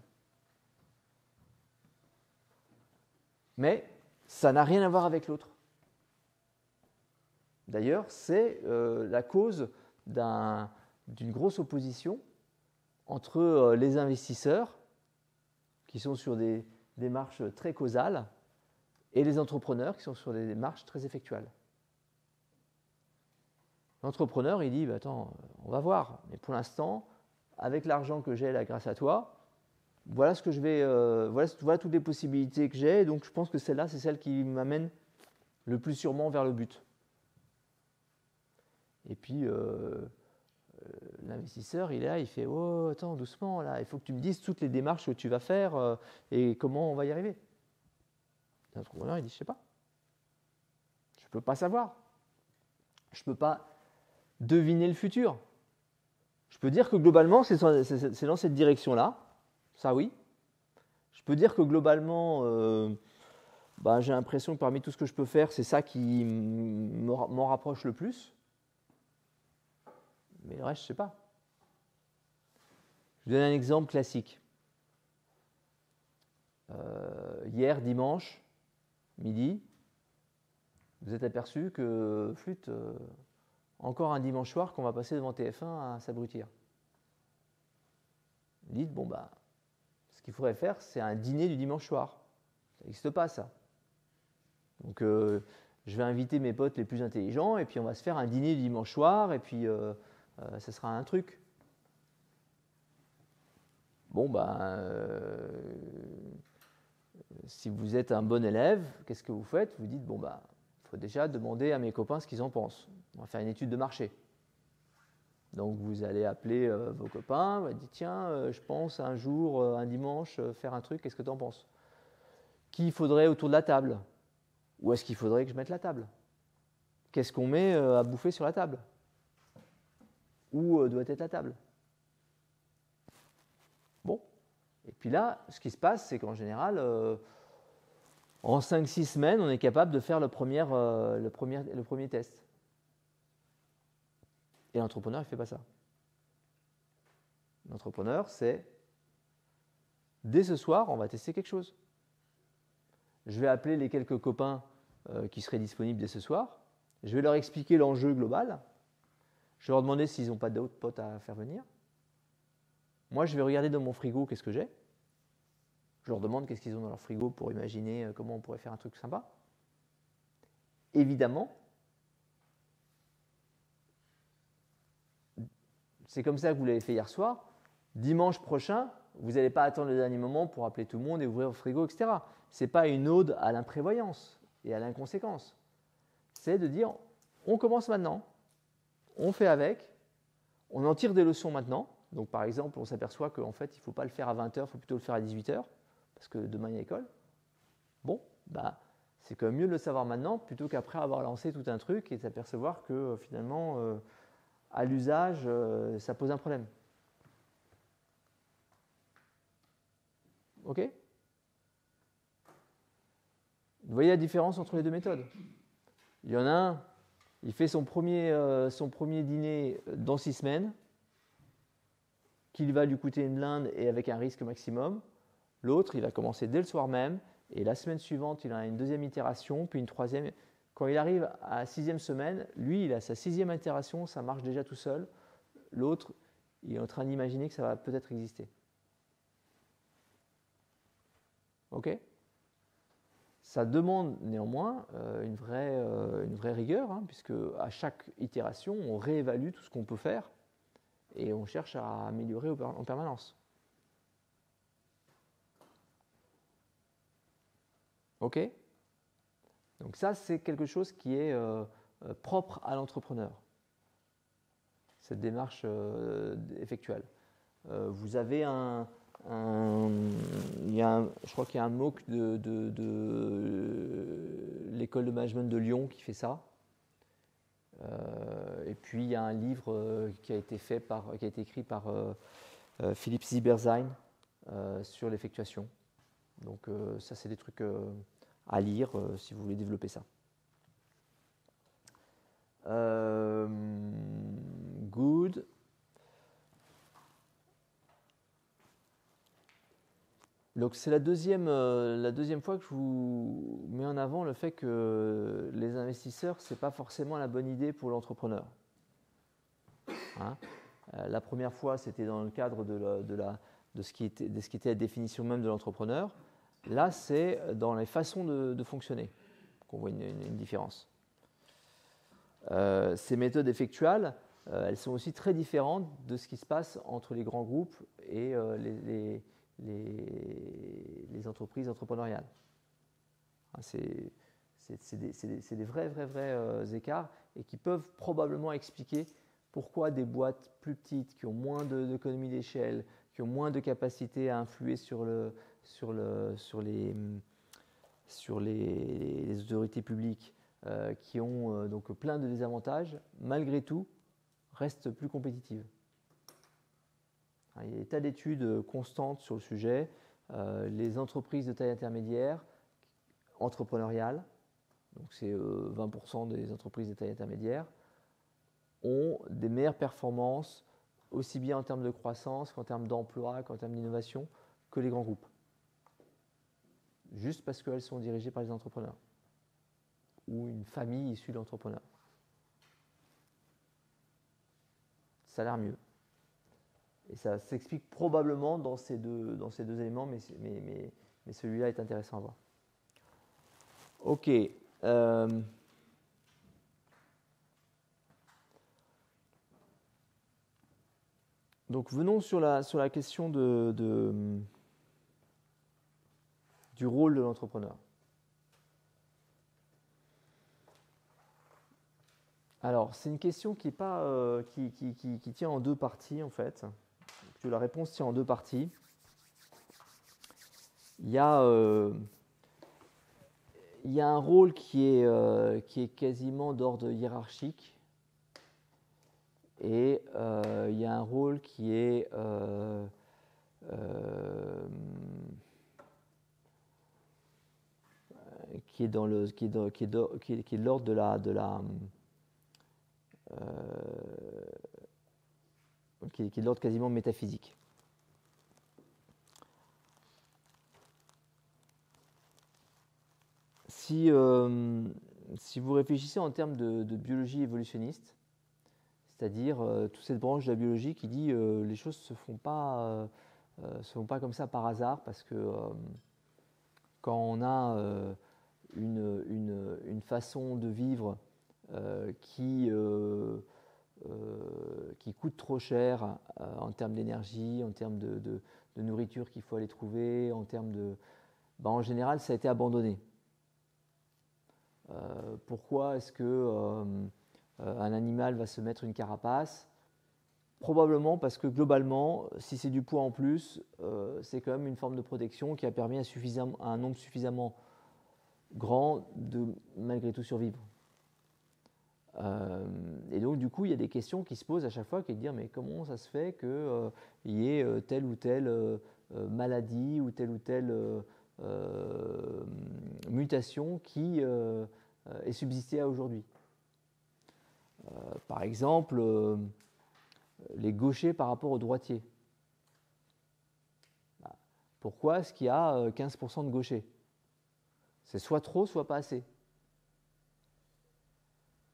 Mais ça n'a rien à voir avec l'autre. D'ailleurs, c'est la cause d'une grosse opposition entre les investisseurs qui sont sur des démarches très causales, et les entrepreneurs qui sont sur des démarches très effectuelles. L'entrepreneur, il dit, attends, on va voir, mais pour l'instant, avec l'argent que j'ai là grâce à toi, voilà ce que je vais, voilà toutes les possibilités que j'ai, donc je pense que celle-là, c'est celle qui m'amène le plus sûrement vers le but. Et puis, l'investisseur, il est là, il fait « Oh, attends, doucement, là, il faut que tu me dises toutes les démarches que tu vas faire et comment on va y arriver. » L'entrepreneur, il dit « Je ne sais pas. Je ne peux pas savoir. Je ne peux pas deviner le futur. Je peux dire que globalement, c'est dans cette direction-là. Ça, oui. Je peux dire que globalement, j'ai l'impression que parmi tout ce que je peux faire, c'est ça qui m'en rapproche le plus. Mais le reste, je ne sais pas. Je vous donne un exemple classique. Hier, dimanche, midi, vous êtes aperçu que, flûte, encore un dimanche soir qu'on va passer devant TF1 à s'abrutir. Vous dites, ce qu'il faudrait faire, c'est un dîner du dimanche soir. Ça n'existe pas, ça. Donc, je vais inviter mes potes les plus intelligents, et puis on va se faire un dîner du dimanche soir, et puis ce sera un truc. Bon, si vous êtes un bon élève, qu'est-ce que vous faites? Vous dites, bon, il faut déjà demander à mes copains ce qu'ils en pensent. On va faire une étude de marché. Donc, vous allez appeler vos copains, vous allez dire, tiens, je pense un jour, un dimanche, faire un truc, qu'est-ce que tu en penses? Qui il faudrait autour de la table? Où est-ce qu'il faudrait que je mette la table? Qu'est-ce qu'on met à bouffer sur la table? Où doit être la table? Bon. Et puis là, ce qui se passe, c'est qu'en général, en 5-6 semaines, on est capable de faire le premier test. Et l'entrepreneur, il ne fait pas ça. L'entrepreneur, c'est dès ce soir, on va tester quelque chose. Je vais appeler les quelques copains qui seraient disponibles dès ce soir. Je vais leur expliquer l'enjeu global. Je vais leur demander s'ils n'ont pas d'autres potes à faire venir. Moi, je vais regarder dans mon frigo qu'est-ce que j'ai. Je leur demande qu'est-ce qu'ils ont dans leur frigo pour imaginer comment on pourrait faire un truc sympa. Évidemment, c'est comme ça que vous l'avez fait hier soir. Dimanche prochain, vous n'allez pas attendre le dernier moment pour appeler tout le monde et ouvrir vos frigos, etc. Ce n'est pas une ode à l'imprévoyance et à l'inconséquence. C'est de dire, on commence maintenant, on fait avec, on en tire des leçons maintenant. Donc par exemple, on s'aperçoit qu'en fait, il ne faut pas le faire à 20h, il faut plutôt le faire à 18h, parce que demain il y a école. Bon, c'est quand même mieux de le savoir maintenant, plutôt qu'après avoir lancé tout un truc et s'apercevoir que finalement, à l'usage, ça pose un problème. Ok? Vous voyez la différence entre les deux méthodes? Il y en a un, il fait son premier dîner dans 6 semaines, qu'il va lui coûter une blinde et avec un risque maximum. L'autre, il va commencer dès le soir même, et la semaine suivante, il a une deuxième itération, puis une troisième. Quand il arrive à la 6e semaine, lui, il a sa 6e itération, ça marche déjà tout seul. L'autre, il est en train d'imaginer que ça va peut-être exister. Ok? Ça demande néanmoins une vraie rigueur, puisque à chaque itération, on réévalue tout ce qu'on peut faire et on cherche à améliorer en permanence. Ok? Donc ça, c'est quelque chose qui est propre à l'entrepreneur, cette démarche effectuelle. Vous avez je crois qu'il y a un MOOC de l'école de management de Lyon qui fait ça. Et puis il y a un livre qui a été écrit par Philippe Zieberzein sur l'effectuation. Donc ça, c'est des trucs à lire si vous voulez développer ça. Good. Donc c'est la deuxième fois que je vous mets en avant le fait que les investisseurs, ce n'est pas forcément la bonne idée pour l'entrepreneur. La première fois, c'était dans le cadre de ce qui était la définition même de l'entrepreneur. Là, c'est dans les façons de fonctionner qu'on voit une différence. Ces méthodes effectuales, elles sont aussi très différentes de ce qui se passe entre les grands groupes et les entreprises entrepreneuriales. C'est des vrais écarts et qui peuvent probablement expliquer pourquoi des boîtes plus petites qui ont moins d'économies d'échelle, qui ont moins de capacité à influer sur les autorités publiques, qui ont donc plein de désavantages, malgré tout, restent plus compétitives. Il y a des tas d'études constantes sur le sujet. Les entreprises de taille intermédiaire, entrepreneuriales, donc c'est 20% des entreprises de taille intermédiaire, ont des meilleures performances, aussi bien en termes de croissance qu'en termes d'emploi, qu'en termes d'innovation, que les grands groupes. Juste parce qu'elles sont dirigées par des entrepreneurs ou une famille issue d'entrepreneurs. Ça a l'air mieux. Et ça s'explique probablement dans ces deux éléments, mais celui-là est intéressant à voir. Ok. Donc venons sur la question du rôle de l'entrepreneur. Alors, c'est une question qui tient en deux parties, en fait. La réponse tient en deux parties. Il y a un rôle qui est quasiment d'ordre hiérarchique, et il y a un rôle qui est de l'ordre qui est de l'ordre quasiment métaphysique. Si vous réfléchissez en termes de biologie évolutionniste, c'est-à-dire toute cette branche de la biologie qui dit les choses se font pas comme ça par hasard, parce que quand on a une façon de vivre qui coûte trop cher en termes d'énergie, en termes de nourriture qu'il faut aller trouver, en termes de... en général, ça a été abandonné. Pourquoi est-ce qu'un animal va se mettre une carapace ? Probablement parce que globalement, si c'est du poids en plus, c'est quand même une forme de protection qui a permis à un nombre suffisamment grand de malgré tout survivre. Et donc du coup, il y a des questions qui se posent à chaque fois, qui est de dire mais comment ça se fait qu'il y ait telle ou telle maladie ou telle mutation qui est subsistée à aujourd'hui. Par exemple, les gauchers par rapport aux droitiers. Pourquoi est-ce qu'il y a 15% de gauchers ? C'est soit trop, soit pas assez.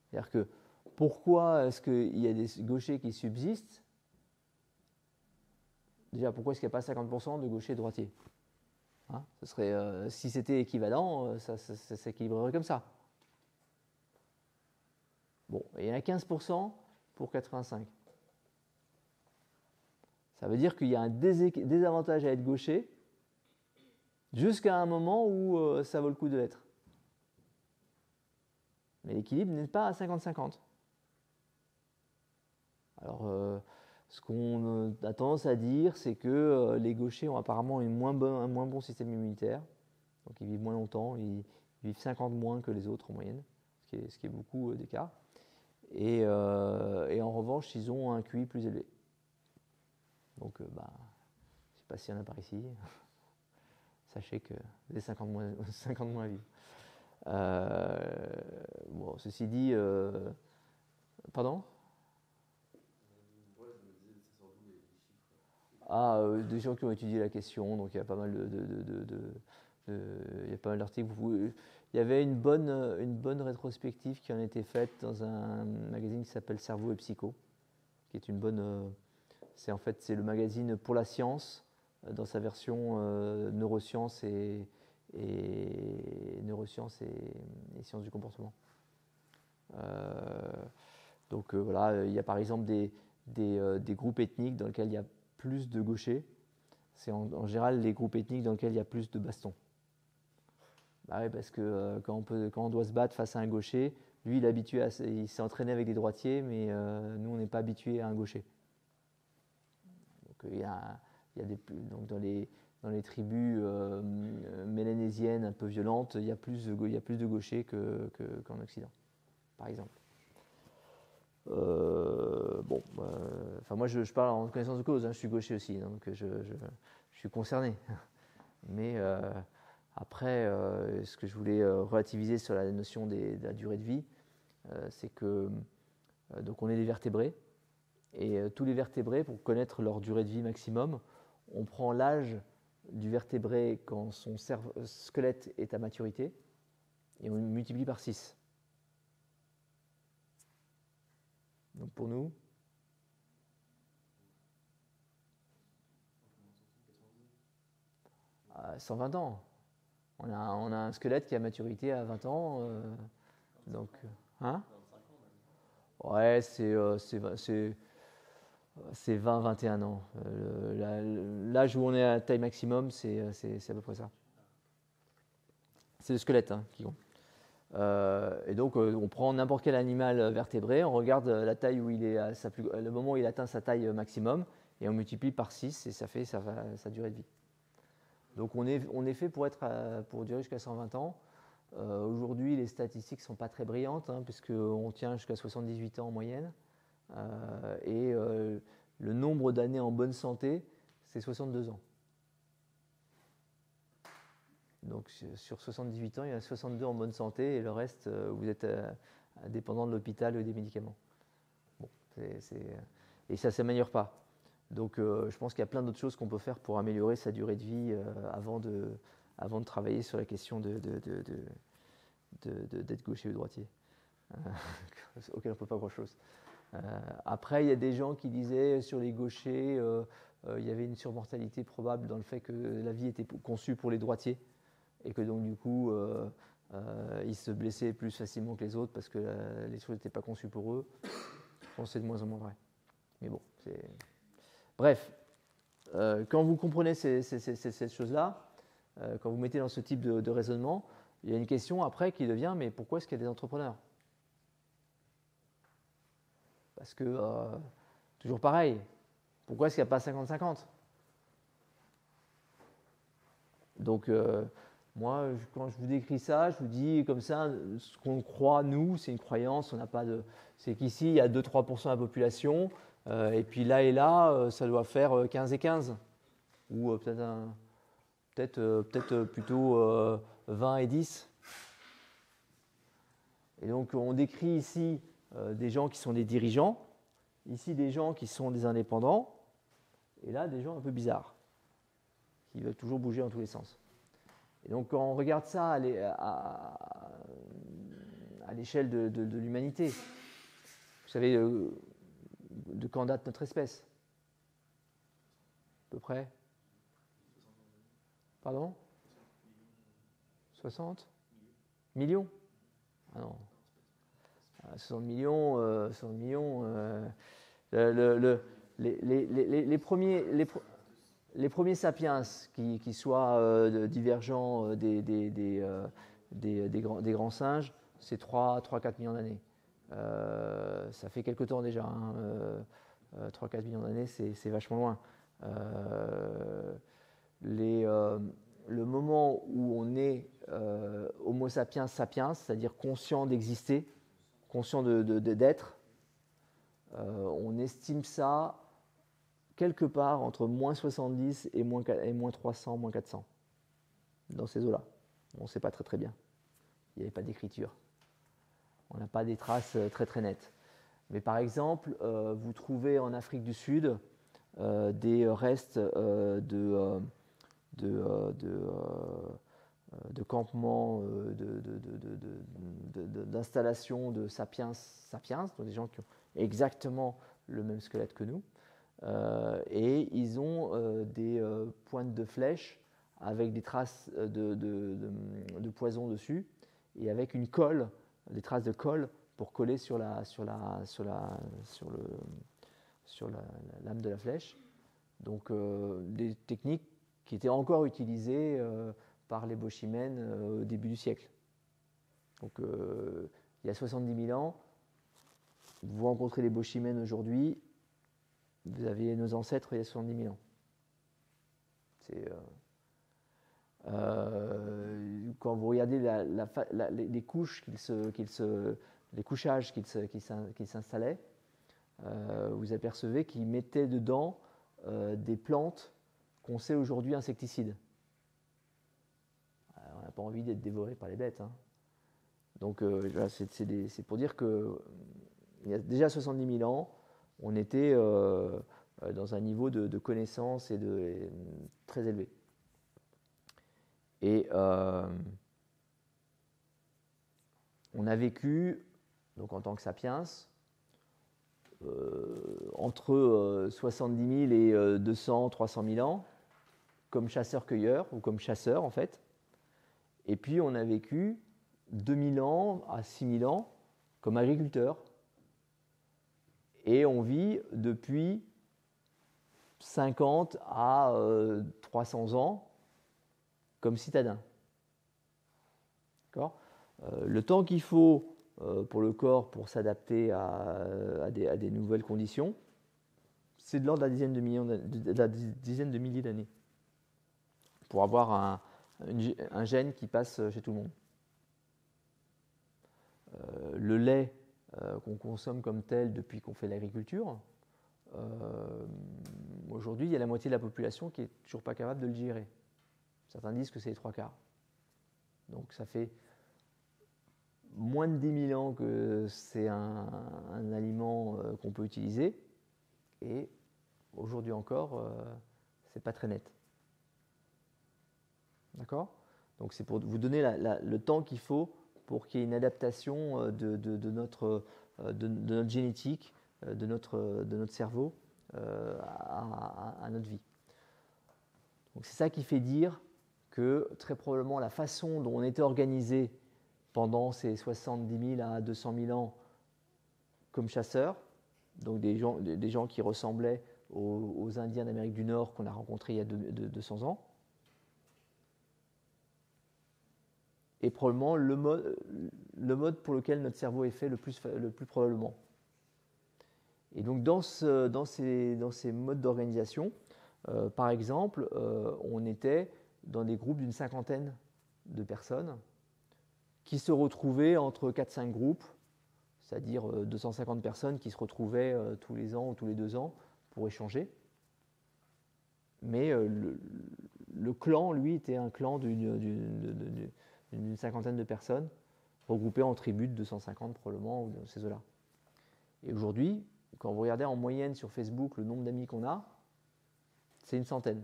C'est-à-dire que pourquoi est-ce qu'il y a des gauchers qui subsistent ? Déjà, pourquoi est-ce qu'il n'y a pas 50% de gauchers et droitiers ? Ce serait, si c'était équivalent, ça s'équilibrerait comme ça. Bon, il y en a 15% pour 85. Ça veut dire qu'il y a un désavantage à être gaucher jusqu'à un moment où ça vaut le coup de l'être. Mais l'équilibre n'est pas à 50-50. Alors, ce qu'on a tendance à dire, c'est que les gauchers ont apparemment un moins bon système immunitaire. Donc ils vivent moins longtemps, ils vivent 50 moins que les autres en moyenne, ce qui est beaucoup d'écart. Et en revanche, ils ont un QI plus élevé. Donc, je ne sais pas s'il y en a par ici. Sachez que vous avez 50 moins à vivre. Bon, ceci dit, pardon ? Des gens qui ont étudié la question, donc il y a pas mal il y a pas mal d'articles. Il y avait une bonne rétrospective qui en a été faite dans un magazine qui s'appelle Cerveau et Psycho, qui est une bonne. C'est le magazine pour la science dans sa version neurosciences et sciences du comportement. Donc voilà, il y a par exemple des groupes ethniques dans lesquels il y a plus de gauchers. C'est en général les groupes ethniques dans lesquels il y a plus de bastons. Oui, parce que quand on doit se battre face à un gaucher, lui il s'est entraîné avec des droitiers, mais nous on n'est pas habitué à un gaucher. Donc il y a donc dans les tribus mélanésiennes un peu violentes, il y a plus de gauchers qu'en Occident, par exemple. Moi je parle en connaissance de cause, je suis gaucher aussi, donc je suis concerné. Mais après, ce que je voulais relativiser sur la notion de la durée de vie, c'est que donc on est des vertébrés, et tous les vertébrés, pour connaître leur durée de vie maximum, on prend l'âge du vertébré quand son squelette est à maturité, et on multiplie par 6. Donc pour nous, 120 ans. On a un squelette qui a maturité à 20 ans. Donc, ouais, C'est 20-21 ans. L'âge où on est à taille maximum, c'est à peu près ça. C'est le squelette qui compte. Et donc, on prend n'importe quel animal vertébré, on regarde la taille où il est le moment où il atteint sa taille maximum, et on multiplie par 6, et ça fait sa durée de vie. Donc, on est fait pour durer jusqu'à 120 ans. Aujourd'hui, les statistiques ne sont pas très brillantes, puisqu'on tient jusqu'à 78 ans en moyenne. Et le nombre d'années en bonne santé, c'est 62 ans. Donc sur 78 ans, il y en a 62 en bonne santé et le reste, vous êtes dépendant de l'hôpital ou des médicaments. Bon, et ça ne s'améliore pas. Donc je pense qu'il y a plein d'autres choses qu'on peut faire pour améliorer sa durée de vie avant de travailler sur la question d'être gaucher ou droitier, auquel on ne peut pas grand-chose. Après, il y a des gens qui disaient sur les gauchers, il y avait une surmortalité probable dans le fait que la vie était conçue pour les droitiers et que donc du coup, ils se blessaient plus facilement que les autres parce que les choses n'étaient pas conçues pour eux. Je pense que c'est de moins en moins vrai. Mais bon, c'est... Bref, quand vous comprenez ces choses-là, quand vous mettez dans ce type de raisonnement, il y a une question après qui devient, mais pourquoi est-ce qu'il y a des entrepreneurs ? Parce que, toujours pareil, pourquoi est-ce qu'il n'y a pas 50-50 ? Donc, moi, quand je vous décris ça, je vous dis comme ça, ce qu'on croit, nous, c'est une croyance, on n'a pas de... C'est qu'ici, il y a 2-3% de la population, et puis là et là, ça doit faire 15 et 15, ou peut-être plutôt 20 et 10. Et donc, on décrit ici des gens qui sont des dirigeants, ici des gens qui sont des indépendants, et là des gens un peu bizarres, qui veulent toujours bouger dans tous les sens. Et donc quand on regarde ça à l'échelle de l'humanité, vous savez de quand date notre espèce ? À peu près ? Pardon ? 60 ? Millions ? Ah non. 60 millions, les premiers sapiens qui soient divergents des grands singes, c'est 3-4 millions d'années. Ça fait quelque temps déjà. 3-4 millions d'années, c'est vachement loin. Le moment où on est Homo sapiens sapiens, c'est-à-dire conscient d'exister, conscient d'être, on estime ça quelque part entre moins 70 et moins 300, moins 400, dans ces eaux-là. On ne sait pas très très bien. Il n'y avait pas d'écriture. On n'a pas des traces très très nettes. Mais par exemple, vous trouvez en Afrique du Sud des restes de campements, d'installations de sapiens, donc des gens qui ont exactement le même squelette que nous, et ils ont des pointes de flèches avec des traces de poison dessus, et avec une colle, des traces de colle pour coller sur la lame de la flèche. Donc des techniques qui étaient encore utilisées par les Bochimènes au début du siècle. Donc il y a 70 000 ans, vous rencontrez les Bochimènes aujourd'hui, vous avez nos ancêtres il y a 70 000 ans. Quand vous regardez les couches les couchages qu'ils s'installaient, vous apercevez qu'ils mettaient dedans des plantes qu'on sait aujourd'hui insecticides. On n'a pas envie d'être dévoré par les bêtes. Donc c'est pour dire qu'il y a déjà 70 000 ans, on était dans un niveau de connaissance très élevé. Et on a vécu, donc en tant que sapiens, entre 70 000 et 200, 300 000 ans, comme chasseurs-cueilleurs, ou comme chasseurs en fait. Et puis on a vécu 2000 ans à 6000 ans comme agriculteurs. Et on vit depuis 50 à 300 ans comme citadin. D'accord ? Le temps qu'il faut pour le corps pour s'adapter à des nouvelles conditions, c'est de l'ordre de la dizaine de milliers d'années pour avoir un gène qui passe chez tout le monde. Le lait qu'on consomme comme tel depuis qu'on fait l'agriculture, aujourd'hui, il y a la moitié de la population qui n'est toujours pas capable de le digérer. Certains disent que c'est les 3/4. Donc ça fait moins de 10 000 ans que c'est un aliment qu'on peut utiliser, et aujourd'hui encore, c'est pas très net. D'accord ? Donc c'est pour vous donner le temps qu'il faut pour qu'il y ait une adaptation de notre génétique, de notre cerveau à notre vie. Donc c'est ça qui fait dire que très probablement la façon dont on était organisé pendant ces 70 000 à 200 000 ans comme chasseurs, donc des gens qui ressemblaient aux Indiens d'Amérique du Nord qu'on a rencontrés il y a 200 ans, est probablement le mode pour lequel notre cerveau est fait le plus probablement. Et donc dans ces modes d'organisation, par exemple, on était dans des groupes d'une 50aine de personnes qui se retrouvaient entre 4-5 groupes, c'est-à-dire 250 personnes qui se retrouvaient tous les ans ou tous les 2 ans pour échanger. Mais le clan, lui, était un clan d'une 50aine de personnes, regroupées en tribus de 250 probablement, ou ces eaux-là. Et aujourd'hui, quand vous regardez en moyenne sur Facebook le nombre d'amis qu'on a, c'est une centaine.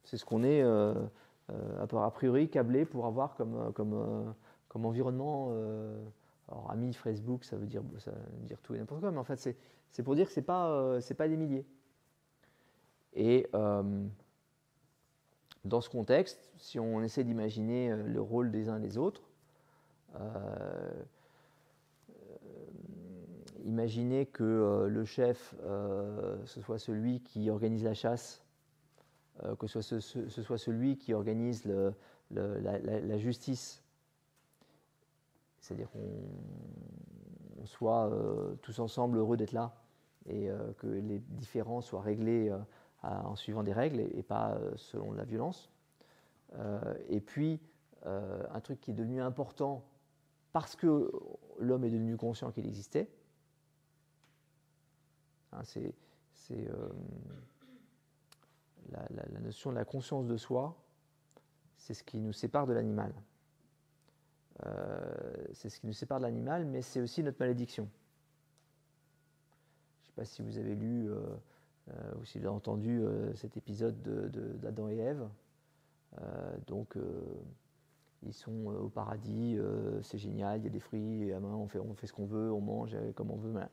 C'est ce qu'on est a priori câblé pour avoir comme environnement. Alors amis Facebook, ça veut dire tout et n'importe quoi, mais en fait c'est pour dire que c'est pas des milliers. Et dans ce contexte, si on essaie d'imaginer le rôle des uns et des autres, imaginez que le chef, ce soit celui qui organise la chasse, que ce soit celui qui organise la justice, c'est-à-dire qu'on soit tous ensemble heureux d'être là et que les différends soient réglés en suivant des règles et pas selon la violence. Et puis, un truc qui est devenu important parce que l'homme est devenu conscient qu'il existait, hein, c'est la notion de la conscience de soi, c'est ce qui nous sépare de l'animal. C'est ce qui nous sépare de l'animal, mais c'est aussi notre malédiction. Je ne sais pas si vous avez lu ou si vous avez entendu cet épisode d'Adam et Ève. Ils sont au paradis, c'est génial, il y a des fruits, on fait ce qu'on veut, on mange comme on veut. Voilà.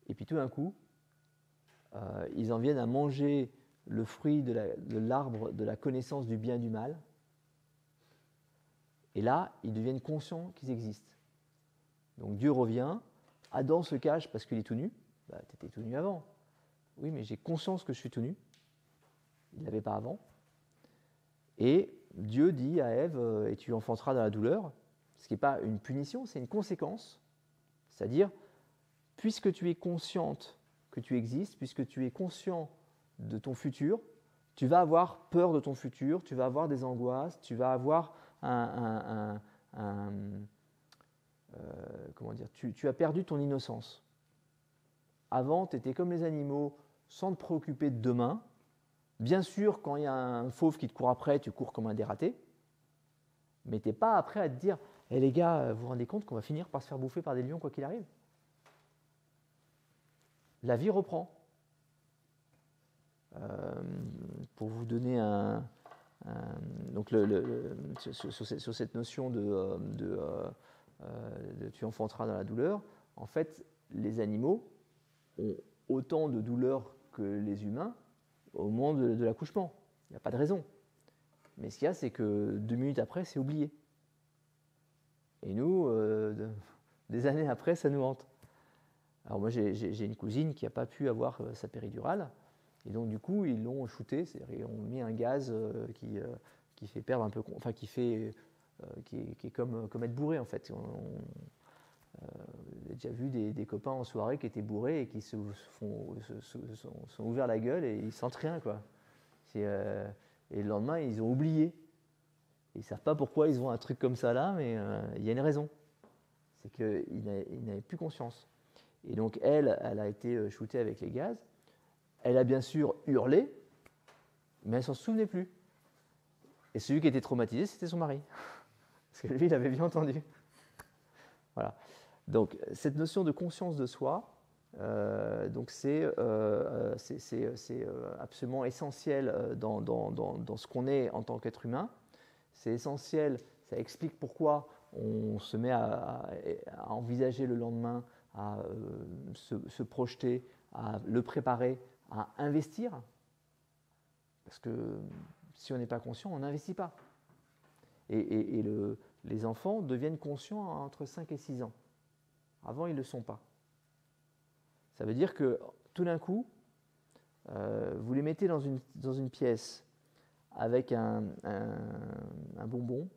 Et puis tout d'un coup, ils en viennent à manger le fruit de l'arbre de la connaissance du bien et du mal. Et là, ils deviennent conscients qu'ils existent. Donc Dieu revient, Adam se cache parce qu'il est tout nu. Bah, tu étais tout nu avant. Oui, mais j'ai conscience que je suis tout nu. Il ne l'avait pas avant. Et Dieu dit à Ève, et tu enfanteras dans la douleur, ce qui n'est pas une punition, c'est une conséquence. C'est-à-dire, puisque tu es consciente que tu existes, puisque tu es conscient de ton futur, tu vas avoir peur de ton futur, tu vas avoir des angoisses, tu vas avoir comment dire, tu as perdu ton innocence. Avant, tu étais comme les animaux, sans te préoccuper de demain. Bien sûr, quand il y a un fauve qui te court après, tu cours comme un dératé. Mais tu n'es pas après à te dire hey, les gars, vous vous rendez compte qu'on va finir par se faire bouffer par des lions quoi qu'il arrive. La vie reprend. Pour vous donner donc sur cette notion de tu enfanteras dans la douleur, en fait, les animaux ont autant de douleur que les humains au moment de l'accouchement. Il n'y a pas de raison. Mais ce qu'il y a, c'est que 2 minutes après, c'est oublié. Et nous, des années après, ça nous hante. Alors moi, j'ai une cousine qui n'a pas pu avoir sa péridurale. Et donc, du coup, ils l'ont shooté, c'est-à-dire ils ont mis un gaz qui fait perdre un peu, enfin, qui est comme être bourré, en fait. J'ai déjà vu des copains en soirée qui étaient bourrés et qui sont ouverts la gueule et ils sentent rien, quoi. Et le lendemain, ils ont oublié. Ils ne savent pas pourquoi ils ont un truc comme ça là, mais il y a une raison. C'est qu'ils n'avaient plus conscience. Et donc, elle a été shootée avec les gaz. Elle a bien sûr hurlé, mais elle ne s'en souvenait plus. Et celui qui était traumatisé, c'était son mari. Parce que lui, il avait bien entendu. Voilà. Donc, cette notion de conscience de soi, c'est absolument essentiel dans ce qu'on est en tant qu'être humain. C'est essentiel, ça explique pourquoi on se met à envisager le lendemain, à se projeter, à le préparer, à investir. Parce que si on n'est pas conscient, on n'investit pas. Et les enfants deviennent conscients entre 5 et 6 ans. Avant, ils ne le sont pas. Ça veut dire que tout d'un coup, vous les mettez dans une pièce avec un bonbon.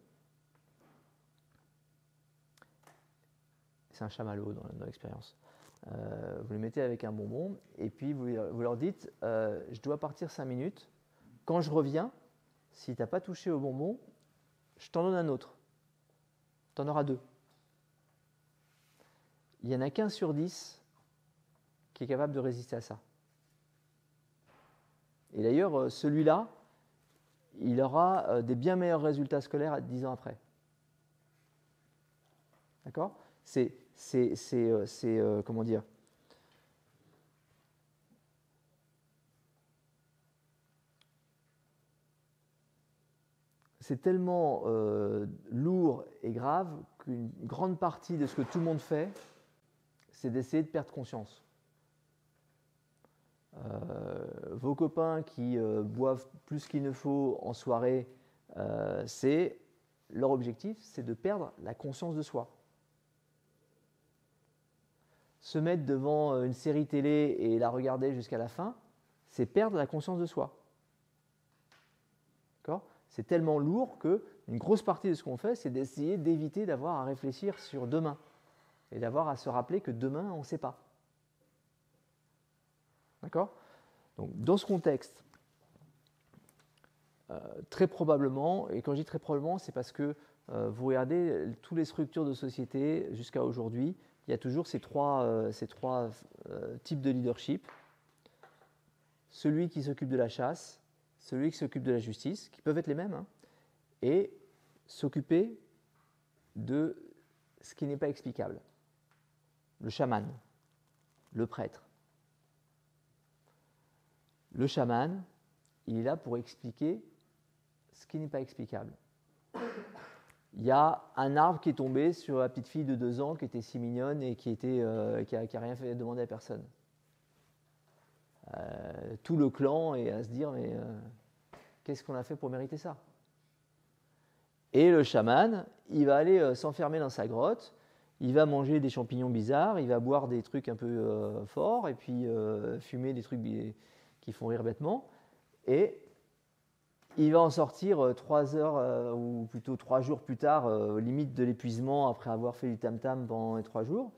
C'est un chamallow dans l'expérience. Vous les mettez avec un bonbon et puis vous leur dites je dois partir 5 minutes. Quand je reviens, si tu n'as pas touché au bonbon, je t'en donne un autre. Tu en auras 2. Il n'y en a qu'1 sur 10 qui est capable de résister à ça. Et d'ailleurs, celui-là, il aura des bien meilleurs résultats scolaires 10 ans après. D'accord ? Comment dire ? C'est tellement lourd et grave qu'une grande partie de ce que tout le monde fait, c'est d'essayer de perdre conscience. Vos copains qui boivent plus qu'il ne faut en soirée, leur objectif, c'est de perdre la conscience de soi. Se mettre devant une série télé et la regarder jusqu'à la fin, c'est perdre la conscience de soi. D'accord ? C'est tellement lourd qu'une grosse partie de ce qu'on fait, c'est d'essayer d'éviter d'avoir à réfléchir sur demain et d'avoir à se rappeler que demain, on ne sait pas. D'accord ? Donc, dans ce contexte, très probablement, et quand je dis très probablement, c'est parce que vous regardez toutes les structures de société jusqu'à aujourd'hui, il y a toujours ces trois types de leadership. Celui qui s'occupe de la chasse, celui qui s'occupe de la justice, qui peuvent être les mêmes, et s'occuper de ce qui n'est pas explicable. Le chaman, le prêtre. Le chaman, il est là pour expliquer ce qui n'est pas explicable. Il y a un arbre qui est tombé sur la petite fille de 2 ans qui était si mignonne et qui a rien fait demander à personne. Tout le clan est à se dire mais qu'est-ce qu'on a fait pour mériter ça ? Et le chaman, il va aller s'enfermer dans sa grotte, il va manger des champignons bizarres, il va boire des trucs un peu forts et puis fumer des trucs qui font rire bêtement, et il va en sortir 3 heures ou plutôt 3 jours plus tard, limite de l'épuisement après avoir fait du tam-tam pendant les 3 jours.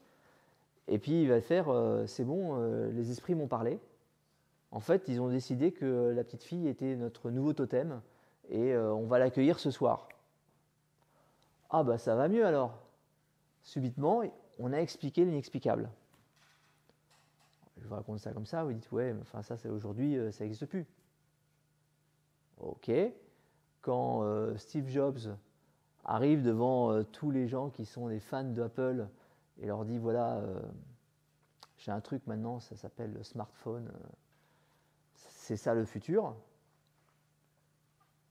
Et puis il va faire c'est bon, les esprits m'ont parlé. En fait, ils ont décidé que la petite fille était notre nouveau totem et on va l'accueillir ce soir. Ah bah ça va mieux alors. Subitement, on a expliqué l'inexplicable. Je vous raconte ça comme ça, vous dites ouais, mais enfin ça c'est aujourd'hui, ça n'existe plus. Ok. Quand Steve Jobs arrive devant tous les gens qui sont des fans d'Apple et leur dit voilà, j'ai un truc maintenant, ça s'appelle le smartphone, c'est ça le futur.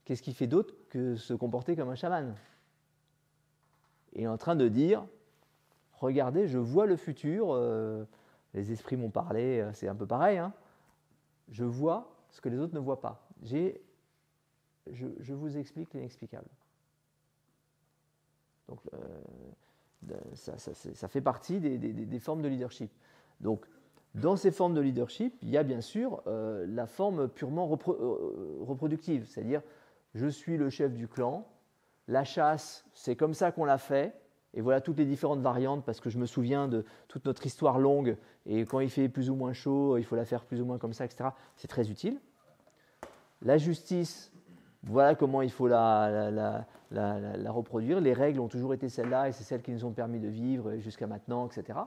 Qu'est-ce qu'il fait d'autre que se comporter comme un chaman ? Il est en train de dire regardez, je vois le futur, les esprits m'ont parlé, c'est un peu pareil, hein. Je vois ce que les autres ne voient pas. Je vous explique l'inexplicable. Donc, ça fait partie des formes de leadership. Donc, Dans ces formes de leadership, il y a bien sûr la forme purement reproductive, c'est-à-dire je suis le chef du clan, la chasse, c'est comme ça qu'on l'a fait, et voilà toutes les différentes variantes, parce que je me souviens de toute notre histoire longue, et quand il fait plus ou moins chaud, il faut la faire plus ou moins comme ça, etc. C'est très utile. La justice, voilà comment il faut la reproduire. Les règles ont toujours été celles-là, et c'est celles qui nous ont permis de vivre jusqu'à maintenant, etc.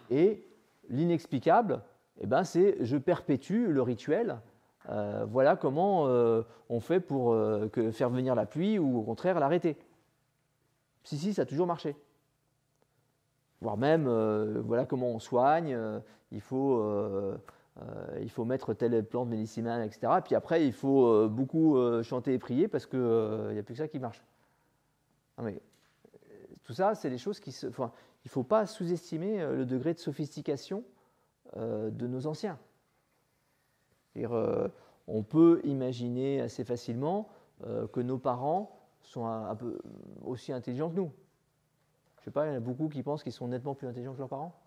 Et l'inexplicable, eh ben, c'est je perpétue le rituel. Voilà comment on fait pour faire venir la pluie ou au contraire l'arrêter. Si, ça a toujours marché. Voire même, voilà comment on soigne, il faut mettre telle plante médicinale, etc. Puis après, il faut beaucoup chanter et prier parce qu'il n'y a plus que ça qui marche. Non, mais, tout ça, c'est des choses qui se... Enfin, il ne faut pas sous-estimer le degré de sophistication de nos anciens. On peut imaginer assez facilement que nos parents sont un peu aussi intelligents que nous. Je ne sais pas, il y en a beaucoup qui pensent qu'ils sont nettement plus intelligents que leurs parents.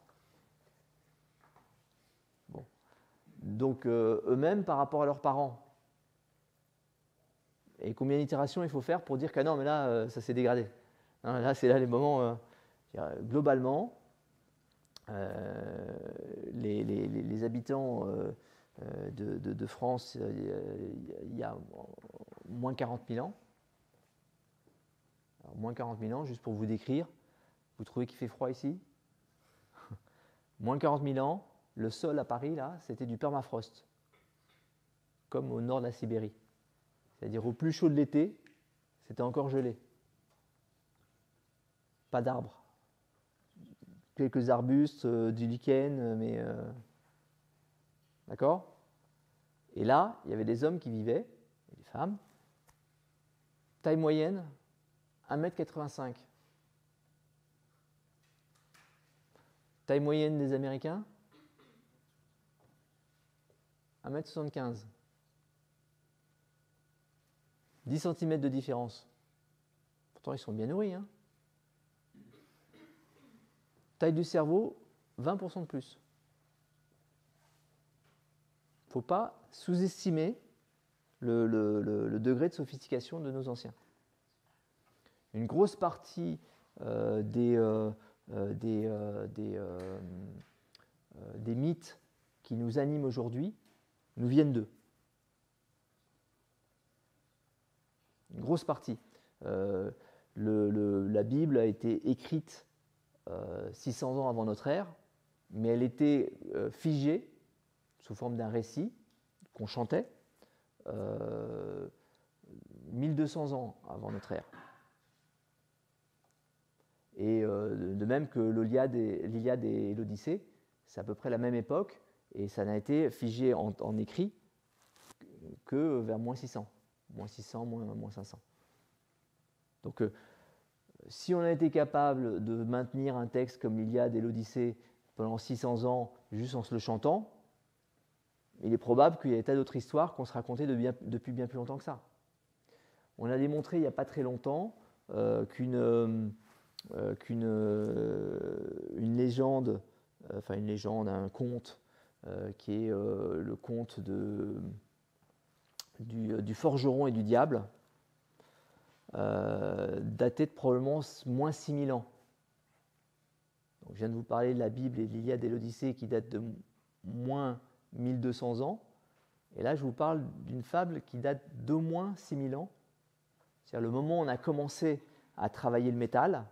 Bon. Donc, eux-mêmes par rapport à leurs parents. Et combien d'itérations il faut faire pour dire que non, mais là, ça s'est dégradé. Hein, là, c'est là les moments... globalement, les habitants de France, il y a moins 40 000 ans. Alors, moins 40 000 ans, juste pour vous décrire, vous trouvez qu'il fait froid ici? Moins 40 000 ans, le sol à Paris, là, c'était du permafrost, comme au nord de la Sibérie. C'est-à-dire au plus chaud de l'été, c'était encore gelé. Pas d'arbres. Quelques arbustes, du lichen, mais... D'accord? Et là, il y avait des hommes qui vivaient, et des femmes, taille moyenne, 1,85 m. Taille moyenne des Américains, 1,75 m. 10 cm de différence. Pourtant, ils sont bien nourris, hein? Taille du cerveau, 20% de plus. Il ne faut pas sous-estimer le degré de sophistication de nos anciens. Une grosse partie des mythes qui nous animent aujourd'hui nous viennent d'eux. Une grosse partie. La Bible a été écrite 600 ans avant notre ère, mais elle était figée sous forme d'un récit qu'on chantait 1200 ans avant notre ère. Et de même que l'Iliade et l'Odyssée, c'est à peu près la même époque, et ça n'a été figé en écrit que vers moins 600, moins 500. Donc, si on a été capable de maintenir un texte comme l'Iliade et l'Odyssée pendant 600 ans juste en se le chantant, il est probable qu'il y ait des tas d'autres histoires qu'on se racontait depuis bien plus longtemps que ça. On a démontré il n'y a pas très longtemps qu'une légende, un conte, qui est le conte du forgeron et du diable, daté de probablement moins 6000 ans. Donc, je viens de vous parler de la Bible et de l'Iliade et l'Odyssée qui datent de moins 1200 ans. Et là, je vous parle d'une fable qui date d'au moins 6000 ans. C'est-à-dire le moment où on a commencé à travailler le métal.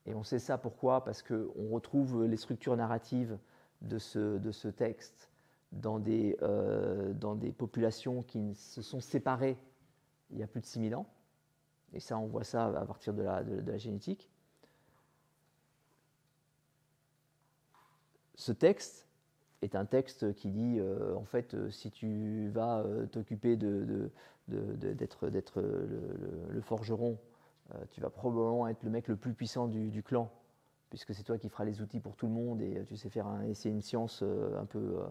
Et on sait ça pourquoi? Parce qu'on retrouve les structures narratives de ce texte dans des populations qui se sont séparées il y a plus de 6000 ans. Et ça, on voit ça à partir de la génétique. Ce texte est un texte qui dit, en fait, si tu vas t'occuper d'être le forgeron, tu vas probablement être le mec le plus puissant du clan, puisque c'est toi qui feras les outils pour tout le monde et tu sais faire c'est une science un peu...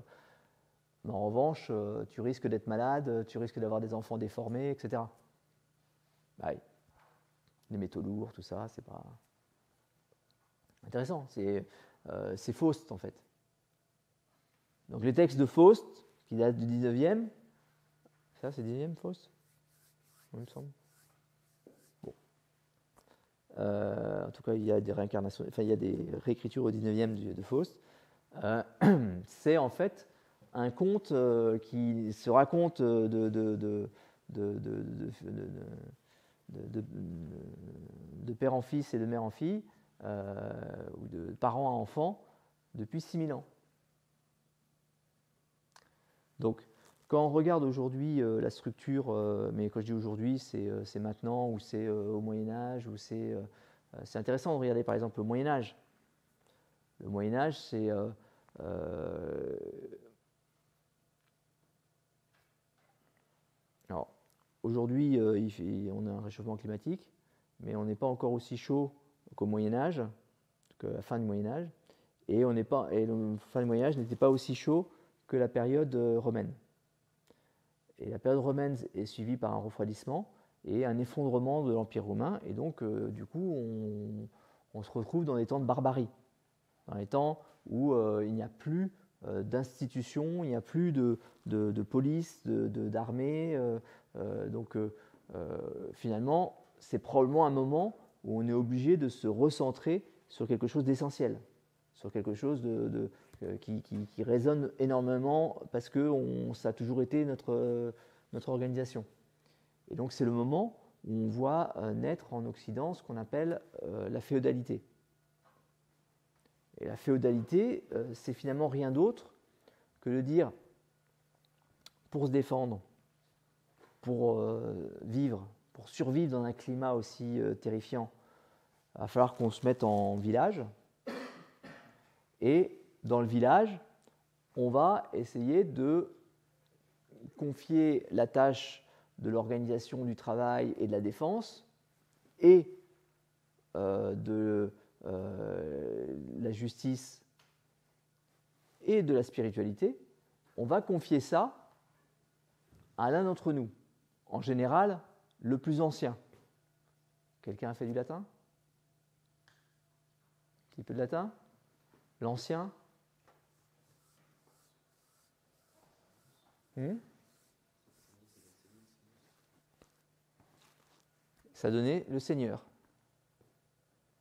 Mais en revanche, tu risques d'être malade, tu risques d'avoir des enfants déformés, etc. Bah oui. Les métaux lourds, tout ça, c'est pas... Intéressant, c'est Faust en fait. Donc les textes de Faust, qui datent du 19e, ça c'est 19e Faust, il me semble. Bon. En tout cas, il y a des réincarnations, enfin il y a des réécritures au 19e de Faust. C'est en fait un conte qui se raconte de père en fils et de mère en fille, ou de parents à enfants, depuis 6000 ans. Donc, quand on regarde aujourd'hui la structure, mais quand je dis aujourd'hui, c'est maintenant, ou c'est au Moyen-Âge, ou c'est intéressant de regarder par exemple le Moyen-Âge. Le Moyen-Âge, c'est alors, aujourd'hui, on a un réchauffement climatique, mais on n'est pas encore aussi chaud qu'au Moyen-Âge, que la fin du Moyen-Âge, et la fin du Moyen-Âge n'était pas aussi chaud que la période romaine. Et la période romaine est suivie par un refroidissement et un effondrement de l'Empire romain, et donc, du coup, on se retrouve dans des temps de barbarie, dans les temps où il n'y a plus d'institutions, il n'y a plus de police, d'armée. Donc, finalement, c'est probablement un moment où on est obligé de se recentrer sur quelque chose d'essentiel, sur quelque chose qui résonne énormément parce que ça a toujours été notre organisation. Et donc, c'est le moment où on voit naître en Occident ce qu'on appelle la féodalité. Et la féodalité, c'est finalement rien d'autre que de dire, pour se défendre, pour vivre, pour survivre dans un climat aussi terrifiant, il va falloir qu'on se mette en village. Et dans le village, on va essayer de confier la tâche de l'organisation du travail et de la défense et de la justice et de la spiritualité. On va confier ça à l'un d'entre nous, en général le plus ancien. Quelqu'un a fait du latin? Un petit peu de latin? L'ancien? Ça donnait le seigneur.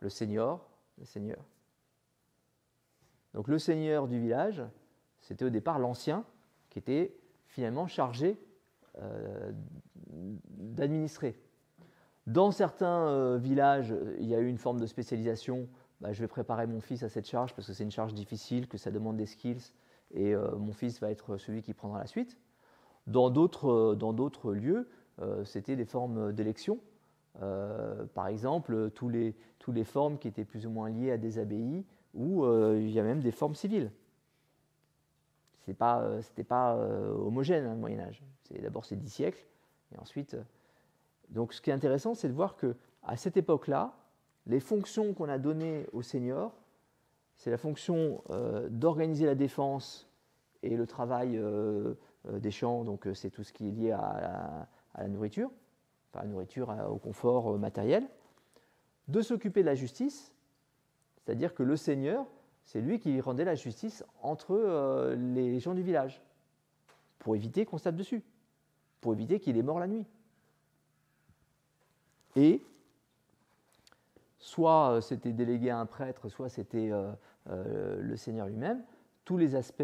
Le seigneur. Donc le seigneur du village, c'était au départ l'ancien qui était finalement chargé d'administrer. Dans certains villages, il y a eu une forme de spécialisation. Je vais préparer mon fils à cette charge parce que c'est une charge difficile, que ça demande des skills, et mon fils va être celui qui prendra la suite. Dans d'autres lieux, c'était des formes d'élection. Par exemple, tous les formes qui étaient plus ou moins liées à des abbayes, ou il y a même des formes civiles. C'était pas homogène, le Moyen-Âge. D'abord, c'est 10 siècles, et ensuite... Donc, ce qui est intéressant, c'est de voir qu'à cette époque-là, les fonctions qu'on a données aux seigneurs, c'est la fonction d'organiser la défense et le travail des champs, donc c'est tout ce qui est lié à la nourriture, enfin la nourriture, au confort matériel, de s'occuper de la justice, c'est-à-dire que le seigneur, c'est lui qui rendait la justice entre les gens du village, pour éviter qu'on se tape dessus, pour éviter qu'il est mort la nuit. Et soit c'était délégué à un prêtre, soit c'était le seigneur lui-même, tous les aspects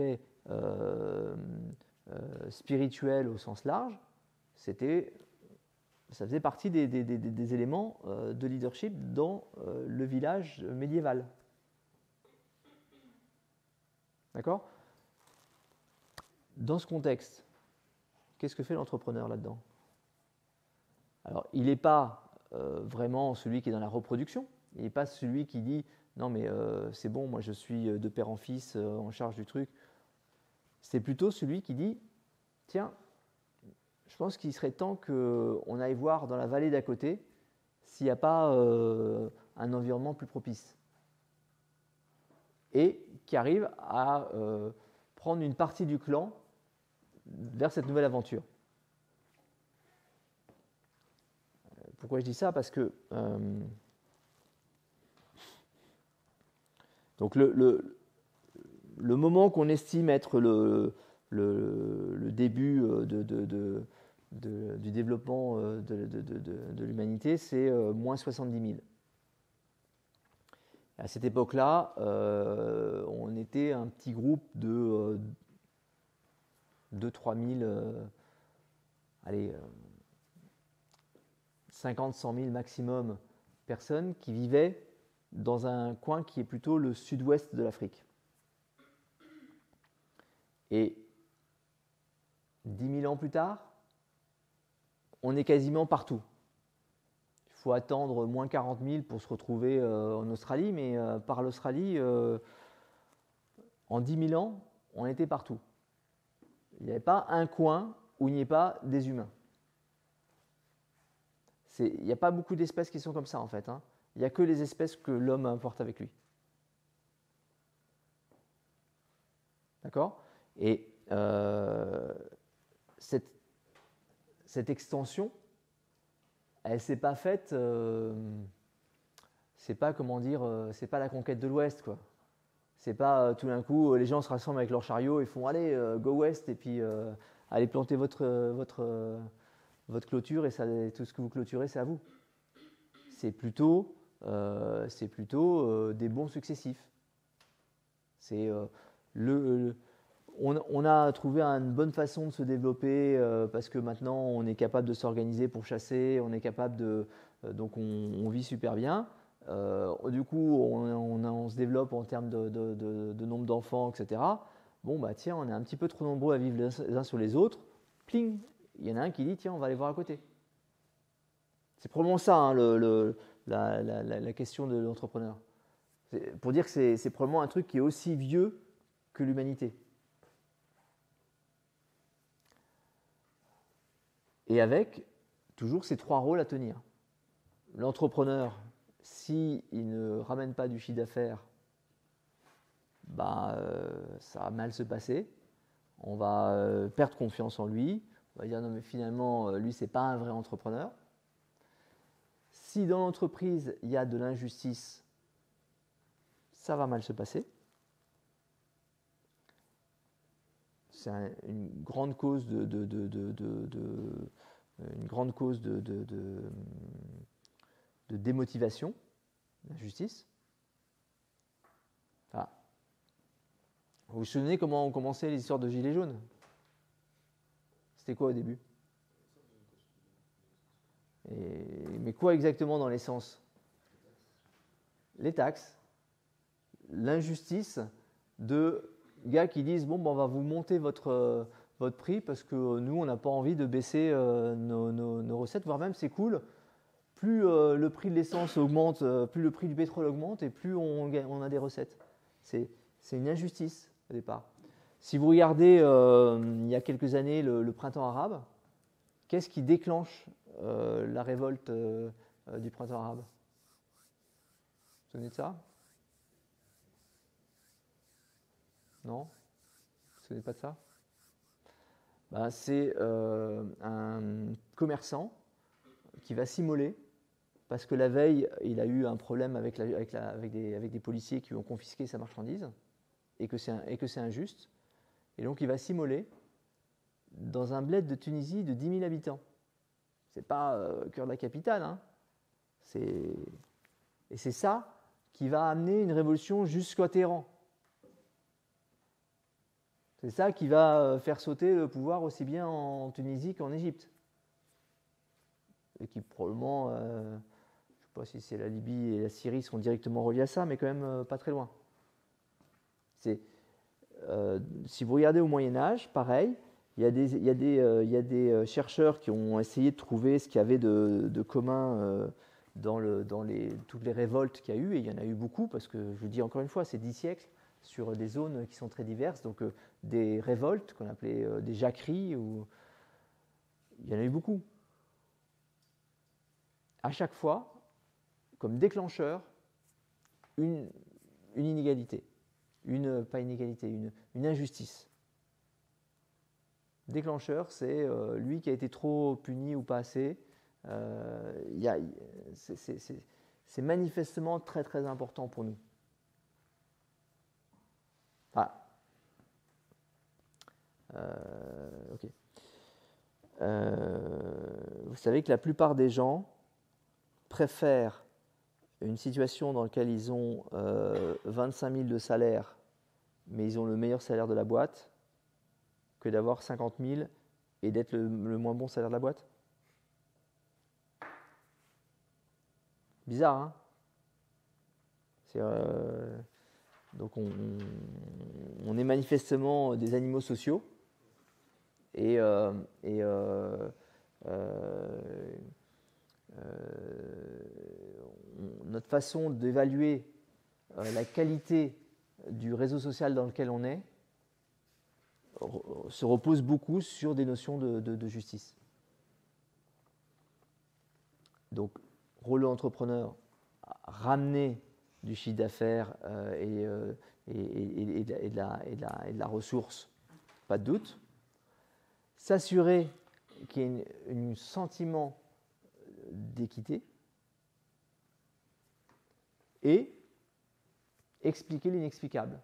spirituels au sens large, ça faisait partie des éléments de leadership dans le village médiéval. D'accord ? Dans ce contexte, qu'est-ce que fait l'entrepreneur là-dedans ? Alors, il n'est pas vraiment celui qui est dans la reproduction, il n'est pas celui qui dit « Non, mais c'est bon, moi je suis de père en fils en charge du truc ». C'est plutôt celui qui dit « Tiens, je pense qu'il serait temps qu'on aille voir dans la vallée d'à côté s'il n'y a pas un environnement plus propice. » Et qui arrive à prendre une partie du clan vers cette nouvelle aventure. Pourquoi je dis ça ? Parce que Donc le moment qu'on estime être le début du développement de l'humanité, c'est moins 70 000. À cette époque-là, on était un petit groupe de 2-3 000, allez, 50-100 000 maximum personnes qui vivaient dans un coin qui est plutôt le sud-ouest de l'Afrique. Et 10 000 ans plus tard, on est quasiment partout. Il faut attendre moins 40 000 pour se retrouver en Australie, mais par l'Australie, en 10 000 ans, on était partout. Il n'y avait pas un coin où il n'y ait pas des humains. Il n'y a pas beaucoup d'espèces qui sont comme ça en fait. Hein. Il n'y a que les espèces que l'homme importe avec lui. D'accord ? Et cette extension, elle ne s'est pas faite, c'est pas comment dire, c'est pas la conquête de l'Ouest quoi. C'est pas tout d'un coup les gens se rassemblent avec leur chariot et font allez go West et puis allez planter votre clôture et ça, tout ce que vous clôturez c'est à vous. C'est plutôt des bons successifs. C'est on a trouvé une bonne façon de se développer parce que maintenant on est capable de s'organiser pour chasser, on est capable de donc on vit super bien. Du coup on se développe en termes de nombre d'enfants, etc. Bon bah tiens, on est un petit peu trop nombreux à vivre les uns sur les autres. Pling, il y en a un qui dit tiens on va aller voir à côté. C'est probablement ça hein, la question de l'entrepreneur. Pour dire que c'est probablement un truc qui est aussi vieux que l'humanité. Et avec toujours ces trois rôles à tenir. L'entrepreneur, s'il ne ramène pas du chiffre d'affaires, bah, ça va mal se passer. On va perdre confiance en lui. On va dire non mais finalement, lui, c'est pas un vrai entrepreneur. Si dans l'entreprise, il y a de l'injustice, ça va mal se passer. C'est une grande cause de démotivation, l'injustice. Enfin, vous vous souvenez comment ont commencé les histoires de gilets jaunes ? C'était quoi au début ? Mais quoi exactement dans l'essence ? Les taxes. L'injustice de gars qui disent bon, ben, on va vous monter votre prix parce que nous, on n'a pas envie de baisser nos recettes, voire même c'est cool. Plus le prix de l'essence augmente, plus le prix du pétrole augmente et plus on a des recettes. C'est une injustice au départ. Si vous regardez il y a quelques années le printemps arabe, qu'est-ce qui déclenche la révolte du printemps arabe ? Vous vous souvenez de ça ? Non ? Vous ne vous souvenez pas de ça ? Ben, c'est un commerçant qui va s'immoler parce que la veille, il a eu un problème avec des policiers qui ont confisqué sa marchandise et que c'est injuste. Et donc, il va s'immoler dans un bled de Tunisie de 10 000 habitants. Ce n'est pas au cœur de la capitale. Hein. Et c'est ça qui va amener une révolution jusqu'à Téhéran. C'est ça qui va faire sauter le pouvoir aussi bien en Tunisie qu'en Égypte. Et qui probablement, je ne sais pas si c'est la Libye et la Syrie sont directement reliés à ça, mais quand même pas très loin. Si vous regardez au Moyen-Âge, pareil, il y a des chercheurs qui ont essayé de trouver ce qu'il y avait de commun dans toutes les révoltes qu'il y a eu, et il y en a eu beaucoup, parce que je vous dis encore une fois, c'est 10 siècles sur des zones qui sont très diverses, donc des révoltes qu'on appelait des jacqueries, il y en a eu beaucoup. À chaque fois, comme déclencheur, une inégalité. Pas inégalité, une injustice. Déclencheur, c'est lui qui a été trop puni ou pas assez. C'est manifestement très très important pour nous. Ah. Ok. Vous savez que la plupart des gens préfèrent une situation dans laquelle ils ont 25 000 de salaire, mais ils ont le meilleur salaire de la boîte, que d'avoir 50 000 et d'être le moins bon salaire de la boîte. Bizarre, hein? Donc on est manifestement des animaux sociaux et notre façon d'évaluer la qualité du réseau social dans lequel on est se repose beaucoup sur des notions de justice. Donc, rôle de l'entrepreneur, ramener du chiffre d'affaires et de la ressource, pas de doute. S'assurer qu'il y ait un sentiment d'équité et expliquer l'inexplicable.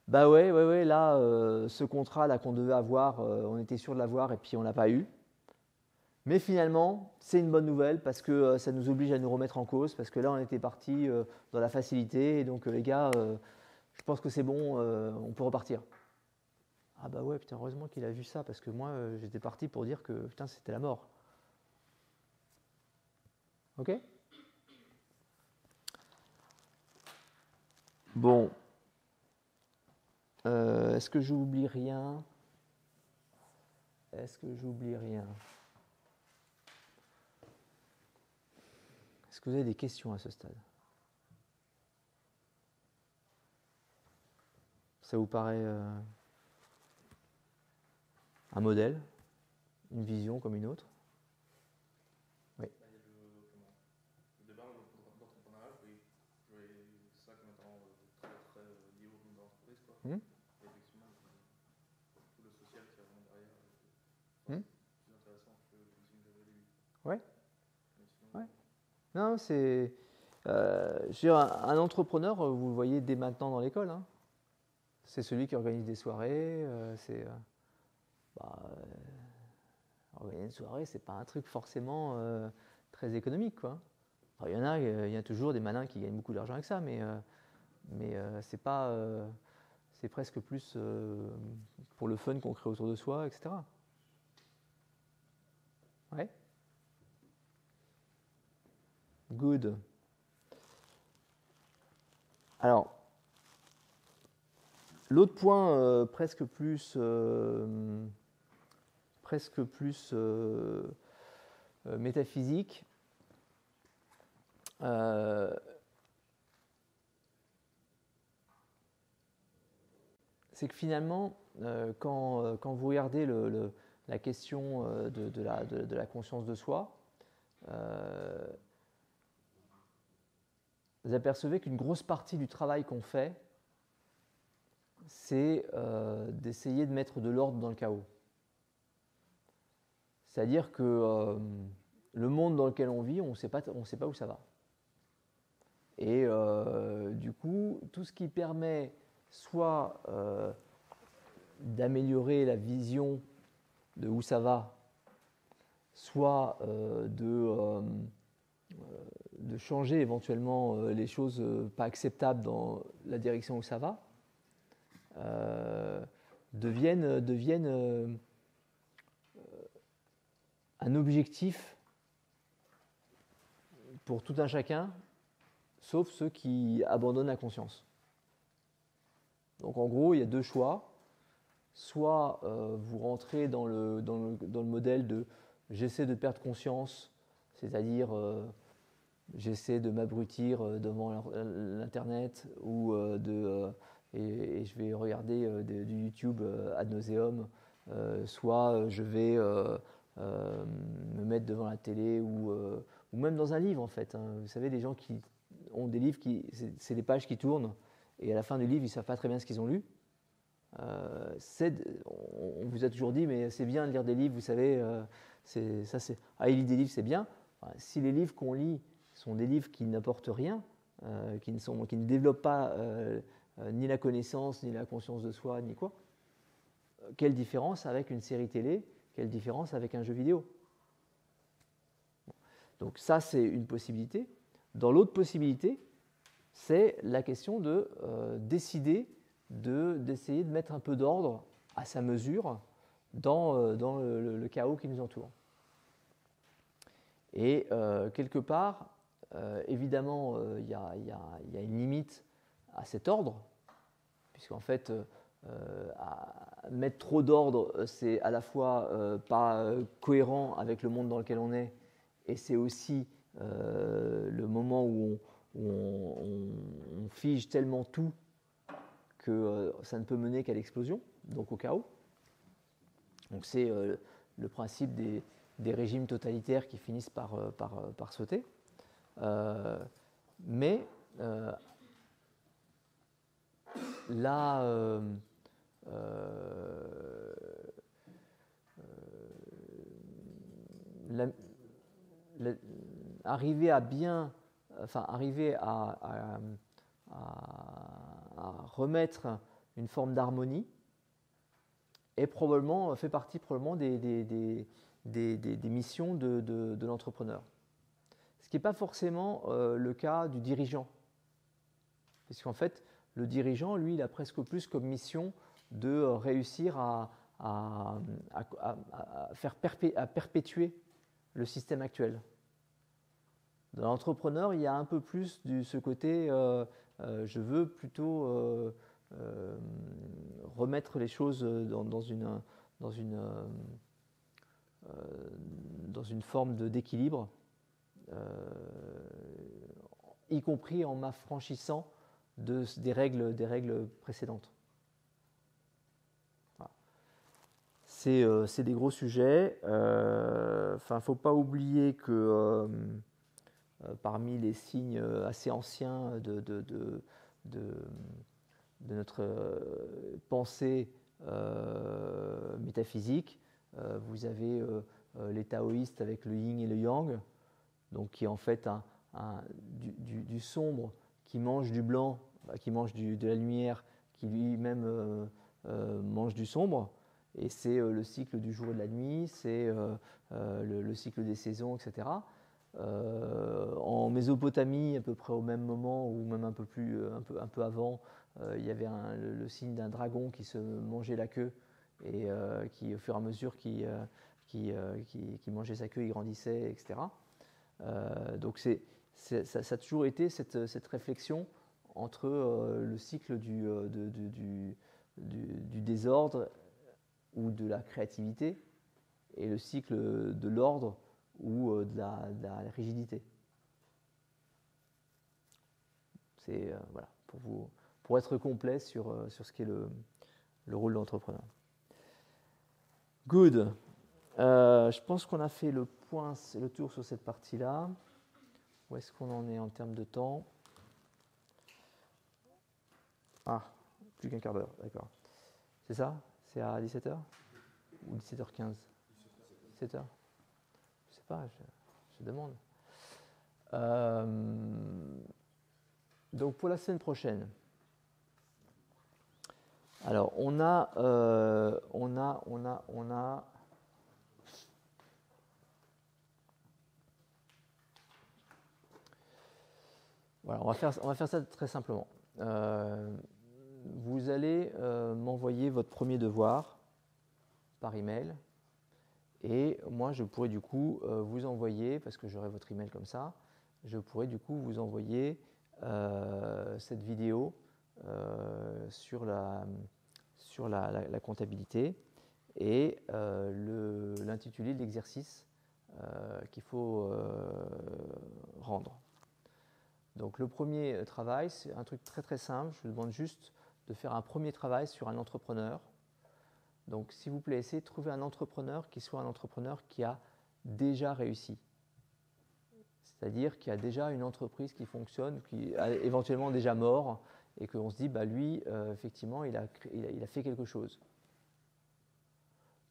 Bah ouais, là, ce contrat là qu'on devait avoir, on était sûr de l'avoir et puis on l'a pas eu. Mais finalement, c'est une bonne nouvelle parce que ça nous oblige à nous remettre en cause, parce que là, on était parti dans la facilité, et donc les gars, je pense que c'est bon, on peut repartir. Ah bah ouais, putain, heureusement qu'il a vu ça, parce que moi, j'étais parti pour dire que putain, c'était la mort. Ok ? Bon. Est-ce que j'oublie rien ? Est-ce que vous avez des questions à ce stade ? Ça vous paraît un modèle, une vision comme une autre ? Oui. Le débat d'entrepreneuriat, je voyais ça comme étant très lié au monde de l'entreprise, quoi. Et effectivement, tout le social qui est vraiment derrière, c'est plus intéressant que le signe de lui. Ouais. Non, c'est. Un entrepreneur, vous le voyez dès maintenant dans l'école. Hein. C'est celui qui organise des soirées. Organiser une soirée, c'est pas un truc forcément très économique, quoi. Alors, il y a toujours des malins qui gagnent beaucoup d'argent avec ça, mais c'est pas. C'est presque plus pour le fun qu'on crée autour de soi, etc. Ouais. Good. Alors, l'autre point presque plus métaphysique, c'est que finalement, quand vous regardez la question de la conscience de soi, vous apercevez qu'une grosse partie du travail qu'on fait, c'est d'essayer de mettre de l'ordre dans le chaos. C'est-à-dire que le monde dans lequel on vit, on ne sait pas où ça va. Et du coup, tout ce qui permet soit d'améliorer la vision de où ça va, soit de changer éventuellement les choses pas acceptables dans la direction où ça va, deviennent un objectif pour tout un chacun, sauf ceux qui abandonnent la conscience. Donc en gros, il y a deux choix. Soit vous rentrez dans le modèle de j'essaie de perdre conscience, c'est-à-dire j'essaie de m'abrutir devant l'internet ou et je vais regarder du YouTube ad nauseum, soit je vais me mettre devant la télé ou même dans un livre en fait. Hein. Vous savez, des gens qui ont des livres, c'est des pages qui tournent et à la fin du livre, ils ne savent pas très bien ce qu'ils ont lu. On vous a toujours dit, mais c'est bien de lire des livres, vous savez, il lit des livres, c'est bien. Enfin, si les livres qu'on lit sont des livres qui n'apportent rien, qui ne développent pas ni la connaissance, ni la conscience de soi, ni quoi. Quelle différence avec une série télé? Quelle différence avec un jeu vidéo? Donc ça, c'est une possibilité. Dans l'autre possibilité, c'est la question de décider d'essayer de mettre un peu d'ordre à sa mesure dans le chaos qui nous entoure. Et quelque part, évidemment, il y a une limite à cet ordre, puisqu'en fait, mettre trop d'ordre, c'est à la fois pas cohérent avec le monde dans lequel on est, et c'est aussi le moment où on fige tellement tout que ça ne peut mener qu'à l'explosion, donc au chaos. Donc c'est le principe des régimes totalitaires qui finissent par sauter. Mais là, arriver à remettre une forme d'harmonie fait partie probablement des missions de l'entrepreneur. Ce qui n'est pas forcément le cas du dirigeant. Puisqu'en fait, le dirigeant, lui, il a presque plus comme mission de réussir à perpétuer le système actuel. Dans l'entrepreneur, il y a un peu plus ce côté je veux plutôt remettre les choses dans une forme d'équilibre, y compris en m'affranchissant des règles précédentes. Voilà. C'est des gros sujets. Il ne faut pas oublier que parmi les signes assez anciens de notre pensée métaphysique, vous avez les taoïstes avec le yin et le yang, donc qui est en fait du sombre qui mange du blanc, qui mange de la lumière, qui lui-même mange du sombre. Et c'est le cycle du jour et de la nuit, c'est le cycle des saisons, etc. En Mésopotamie, à peu près au même moment, ou même un peu avant, il y avait le signe d'un dragon qui se mangeait la queue et qui, au fur et à mesure qui mangeait sa queue, il grandissait, etc. Donc ça a toujours été cette réflexion entre le cycle du désordre ou de la créativité et le cycle de l'ordre ou de la rigidité. C'est voilà, pour être complet sur ce qu'est le rôle de l'entrepreneur. Good. Je pense qu'on a fait le tour sur cette partie-là. Où est-ce qu'on en est en termes de temps? Ah, plus qu'un quart d'heure, d'accord. C'est ça? C'est à 17h? Ou 17h15? 17h? Je sais pas, je demande. Donc pour la semaine prochaine, alors on a voilà, on va faire ça très simplement. Vous allez m'envoyer votre premier devoir par email. Et moi, je pourrais du coup vous envoyer, parce que j'aurai votre email comme ça, je pourrais du coup vous envoyer cette vidéo sur la comptabilité et l'intitulé de l'exercice qu'il faut rendre. Donc le premier travail, c'est un truc très très simple. Je vous demande juste de faire un premier travail sur un entrepreneur. Donc, s'il vous plaît, essayez de trouver un entrepreneur qui soit un entrepreneur qui a déjà réussi. C'est-à-dire qui a déjà une entreprise qui fonctionne, qui est éventuellement déjà mort, et qu'on se dit, bah lui, effectivement, il a fait quelque chose.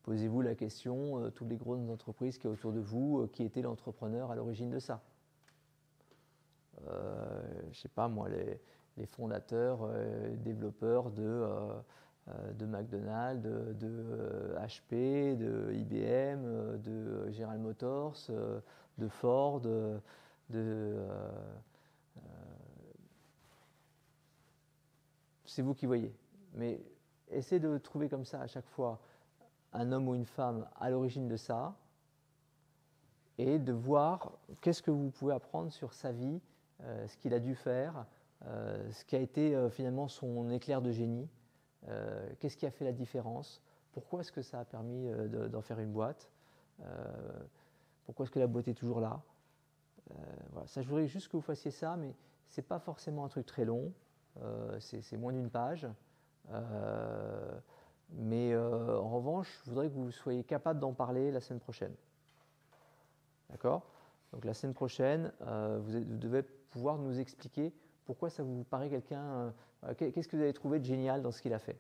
Posez-vous la question, toutes les grosses entreprises qui sont autour de vous, qui était l'entrepreneur à l'origine de ça? Je ne sais pas moi, les fondateurs, développeurs de McDonald's, de HP, de IBM, de General Motors, de Ford, c'est vous qui voyez. Mais essayez de trouver comme ça à chaque fois un homme ou une femme à l'origine de ça et de voir qu'est-ce que vous pouvez apprendre sur sa vie, ce qu'il a dû faire, ce qui a été finalement son éclair de génie, qu'est-ce qui a fait la différence, pourquoi est-ce que ça a permis d'en faire une boîte, pourquoi est-ce que la boîte est toujours là. Voilà. Ça, je voudrais juste que vous fassiez ça, mais ce n'est pas forcément un truc très long, c'est moins d'une page. Mais en revanche, je voudrais que vous soyez capable d'en parler la semaine prochaine. D'accord ? Donc la semaine prochaine, vous devez pouvoir nous expliquer pourquoi ça vous paraît quelqu'un... qu'est-ce que vous avez trouvé de génial dans ce qu'il a fait.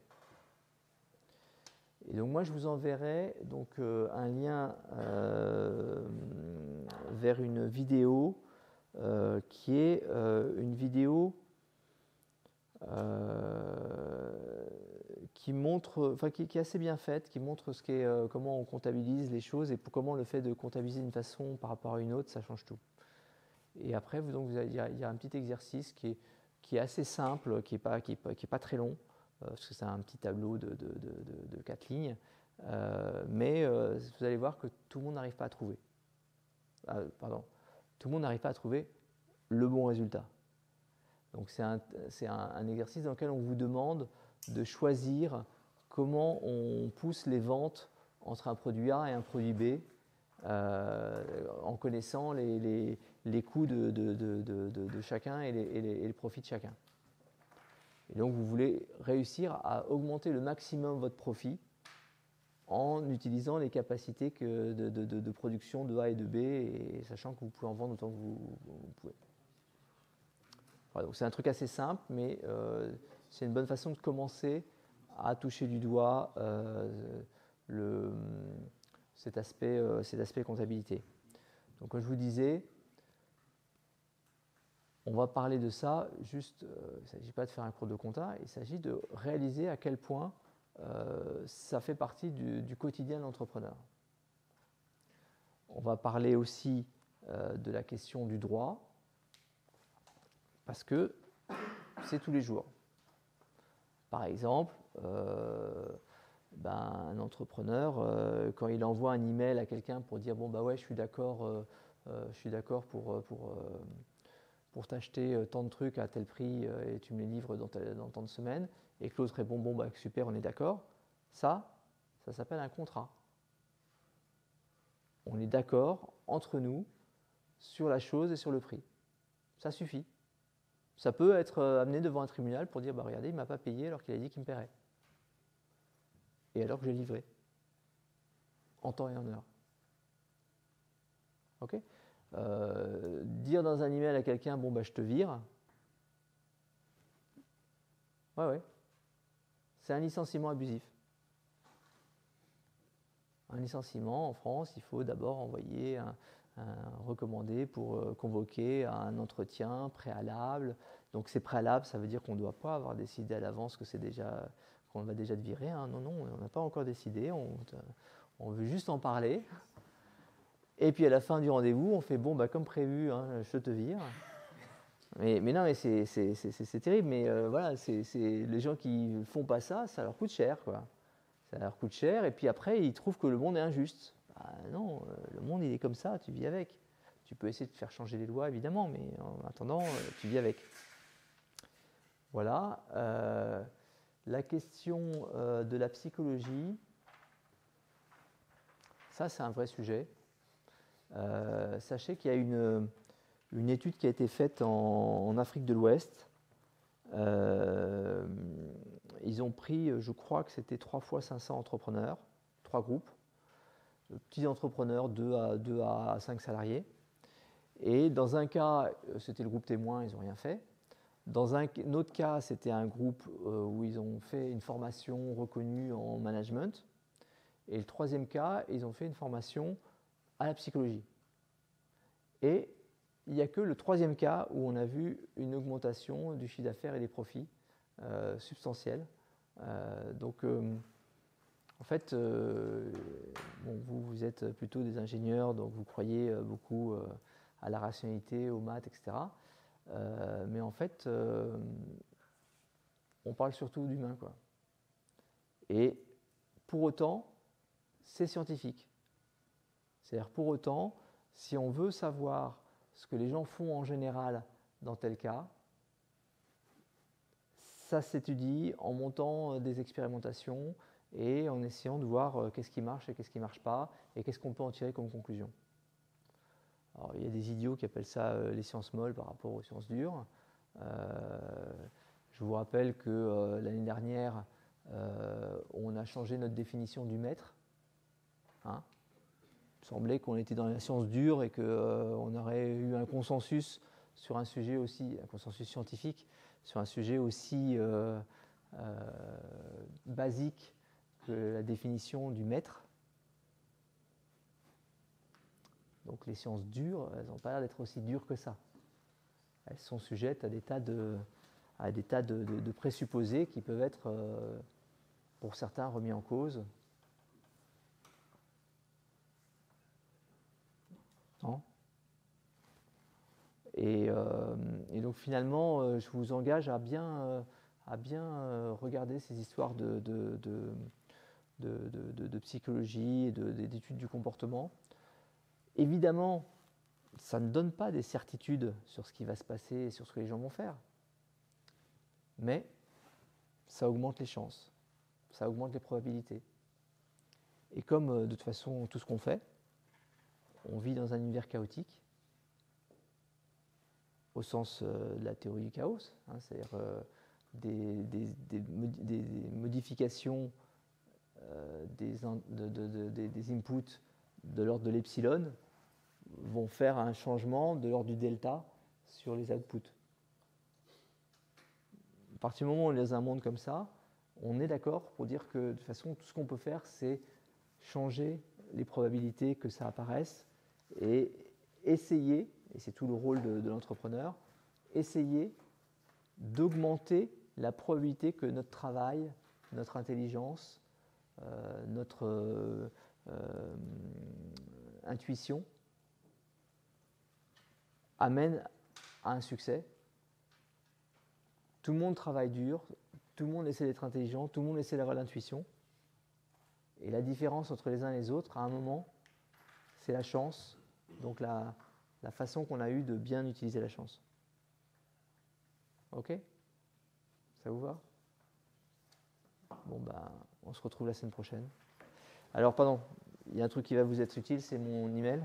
Et donc moi, je vous enverrai donc, un lien vers une vidéo qui est une vidéo qui montre, enfin qui est assez bien faite, qui montre comment on comptabilise les choses et comment le fait de comptabiliser d'une façon par rapport à une autre, ça change tout. Et après, il y a un petit exercice qui est assez simple, qui est pas très long, parce que c'est un petit tableau de 4 lignes, mais vous allez voir que tout le monde n'arrive pas à trouver. Tout le monde n'arrive pas à trouver le bon résultat. Donc c'est un exercice dans lequel on vous demande de choisir comment on pousse les ventes entre un produit A et un produit B en connaissant les coûts de chacun et les profits de chacun. Et donc vous voulez réussir à augmenter le maximum votre profit en utilisant les capacités de production de A et de B, et sachant que vous pouvez en vendre autant que vous pouvez. Voilà, donc c'est un truc assez simple, mais c'est une bonne façon de commencer à toucher du doigt cet aspect comptabilité. Donc comme je vous disais, on va parler de ça, juste, il ne s'agit pas de faire un cours de compta, il s'agit de réaliser à quel point ça fait partie du quotidien de l'entrepreneur. On va parler aussi de la question du droit, parce que c'est tous les jours. Par exemple, un entrepreneur, quand il envoie un email à quelqu'un pour dire bon bah ouais, je suis d'accord pour t'acheter tant de trucs à tel prix et tu me les livres dans tant de semaines, et que l'autre répond bon bah super, on est d'accord, ça s'appelle un contrat. On est d'accord entre nous sur la chose et sur le prix. Ça suffit. Ça peut être amené devant un tribunal pour dire bah regardez, il ne m'a pas payé alors qu'il a dit qu'il me paierait. Et alors que j'ai livré. En temps et en heure. Ok ? Dire dans un email à quelqu'un bon bah je te vire. Ouais. C'est un licenciement abusif. Un licenciement en France, il faut d'abord envoyer un recommandé pour convoquer à un entretien préalable. Donc c'est préalable, ça veut dire qu'on ne doit pas avoir décidé à l'avance qu'on va déjà te virer. Hein. Non, on n'a pas encore décidé, on veut juste en parler. Et puis à la fin du rendez-vous, on fait bon, bah, comme prévu, hein, je te vire. Mais non, mais c'est terrible. Mais voilà, les gens qui ne font pas ça, ça leur coûte cher, quoi. Ça leur coûte cher. Et puis après, ils trouvent que le monde est injuste. Bah, non, le monde il est comme ça, tu vis avec. Tu peux essayer de faire changer les lois, évidemment, mais en attendant, tu vis avec. Voilà. La question de la psychologie, ça c'est un vrai sujet. Sachez qu'il y a une étude qui a été faite en Afrique de l'Ouest. Ils ont pris, je crois que c'était 3 fois 500 entrepreneurs, 3 groupes, petits entrepreneurs, 2 à 5 salariés. Et dans un cas, c'était le groupe témoin, ils n'ont rien fait. Dans un autre cas, c'était un groupe où ils ont fait une formation reconnue en management. Et le troisième cas, ils ont fait une formation à la psychologie. Et il n'y a que le troisième cas où on a vu une augmentation du chiffre d'affaires et des profits substantielle. En fait, bon, vous êtes plutôt des ingénieurs, donc vous croyez beaucoup à la rationalité, aux maths, etc. Mais en fait, on parle surtout d'humain, quoi. Et pour autant, c'est scientifique. C'est-à-dire, pour autant, si on veut savoir ce que les gens font en général dans tel cas, ça s'étudie en montant des expérimentations et en essayant de voir qu'est-ce qui marche et qu'est-ce qui ne marche pas et qu'est-ce qu'on peut en tirer comme conclusion. Alors, il y a des idiots qui appellent ça les sciences molles par rapport aux sciences dures. Je vous rappelle que l'année dernière, on a changé notre définition du maître. Hein, il semblait qu'on était dans la science dure et qu'on aurait eu un consensus sur un sujet aussi, un consensus scientifique, sur un sujet aussi basique que la définition du maître. Donc les sciences dures, elles n'ont pas l'air d'être aussi dures que ça. Elles sont sujettes à des tas de présupposés qui peuvent être, pour certains, remis en cause. Non ? Et donc finalement, je vous engage à bien regarder ces histoires de psychologie et d'études du comportement. Évidemment, ça ne donne pas des certitudes sur ce qui va se passer et sur ce que les gens vont faire. Mais ça augmente les chances, ça augmente les probabilités. Et comme de toute façon, tout ce qu'on fait, on vit dans un univers chaotique, au sens de la théorie du chaos, hein, c'est-à-dire des modifications des inputs de l'ordre de l'epsilon vont faire un changement de l'ordre du delta sur les outputs. À partir du moment où on est dans un monde comme ça, on est d'accord pour dire que de toute façon, tout ce qu'on peut faire, c'est changer les probabilités que ça apparaisse et essayer, et c'est tout le rôle de l'entrepreneur, essayer d'augmenter la probabilité que notre travail, notre intelligence, notre intuition amène à un succès. Tout le monde travaille dur, tout le monde essaie d'être intelligent, tout le monde essaie d'avoir l'intuition. Et la différence entre les uns et les autres, à un moment, c'est la chance, donc la façon qu'on a eue de bien utiliser la chance. Ok ? Ça vous va ? Bon, ben, on se retrouve la semaine prochaine. Alors, pardon, il y a un truc qui va vous être utile, c'est mon email.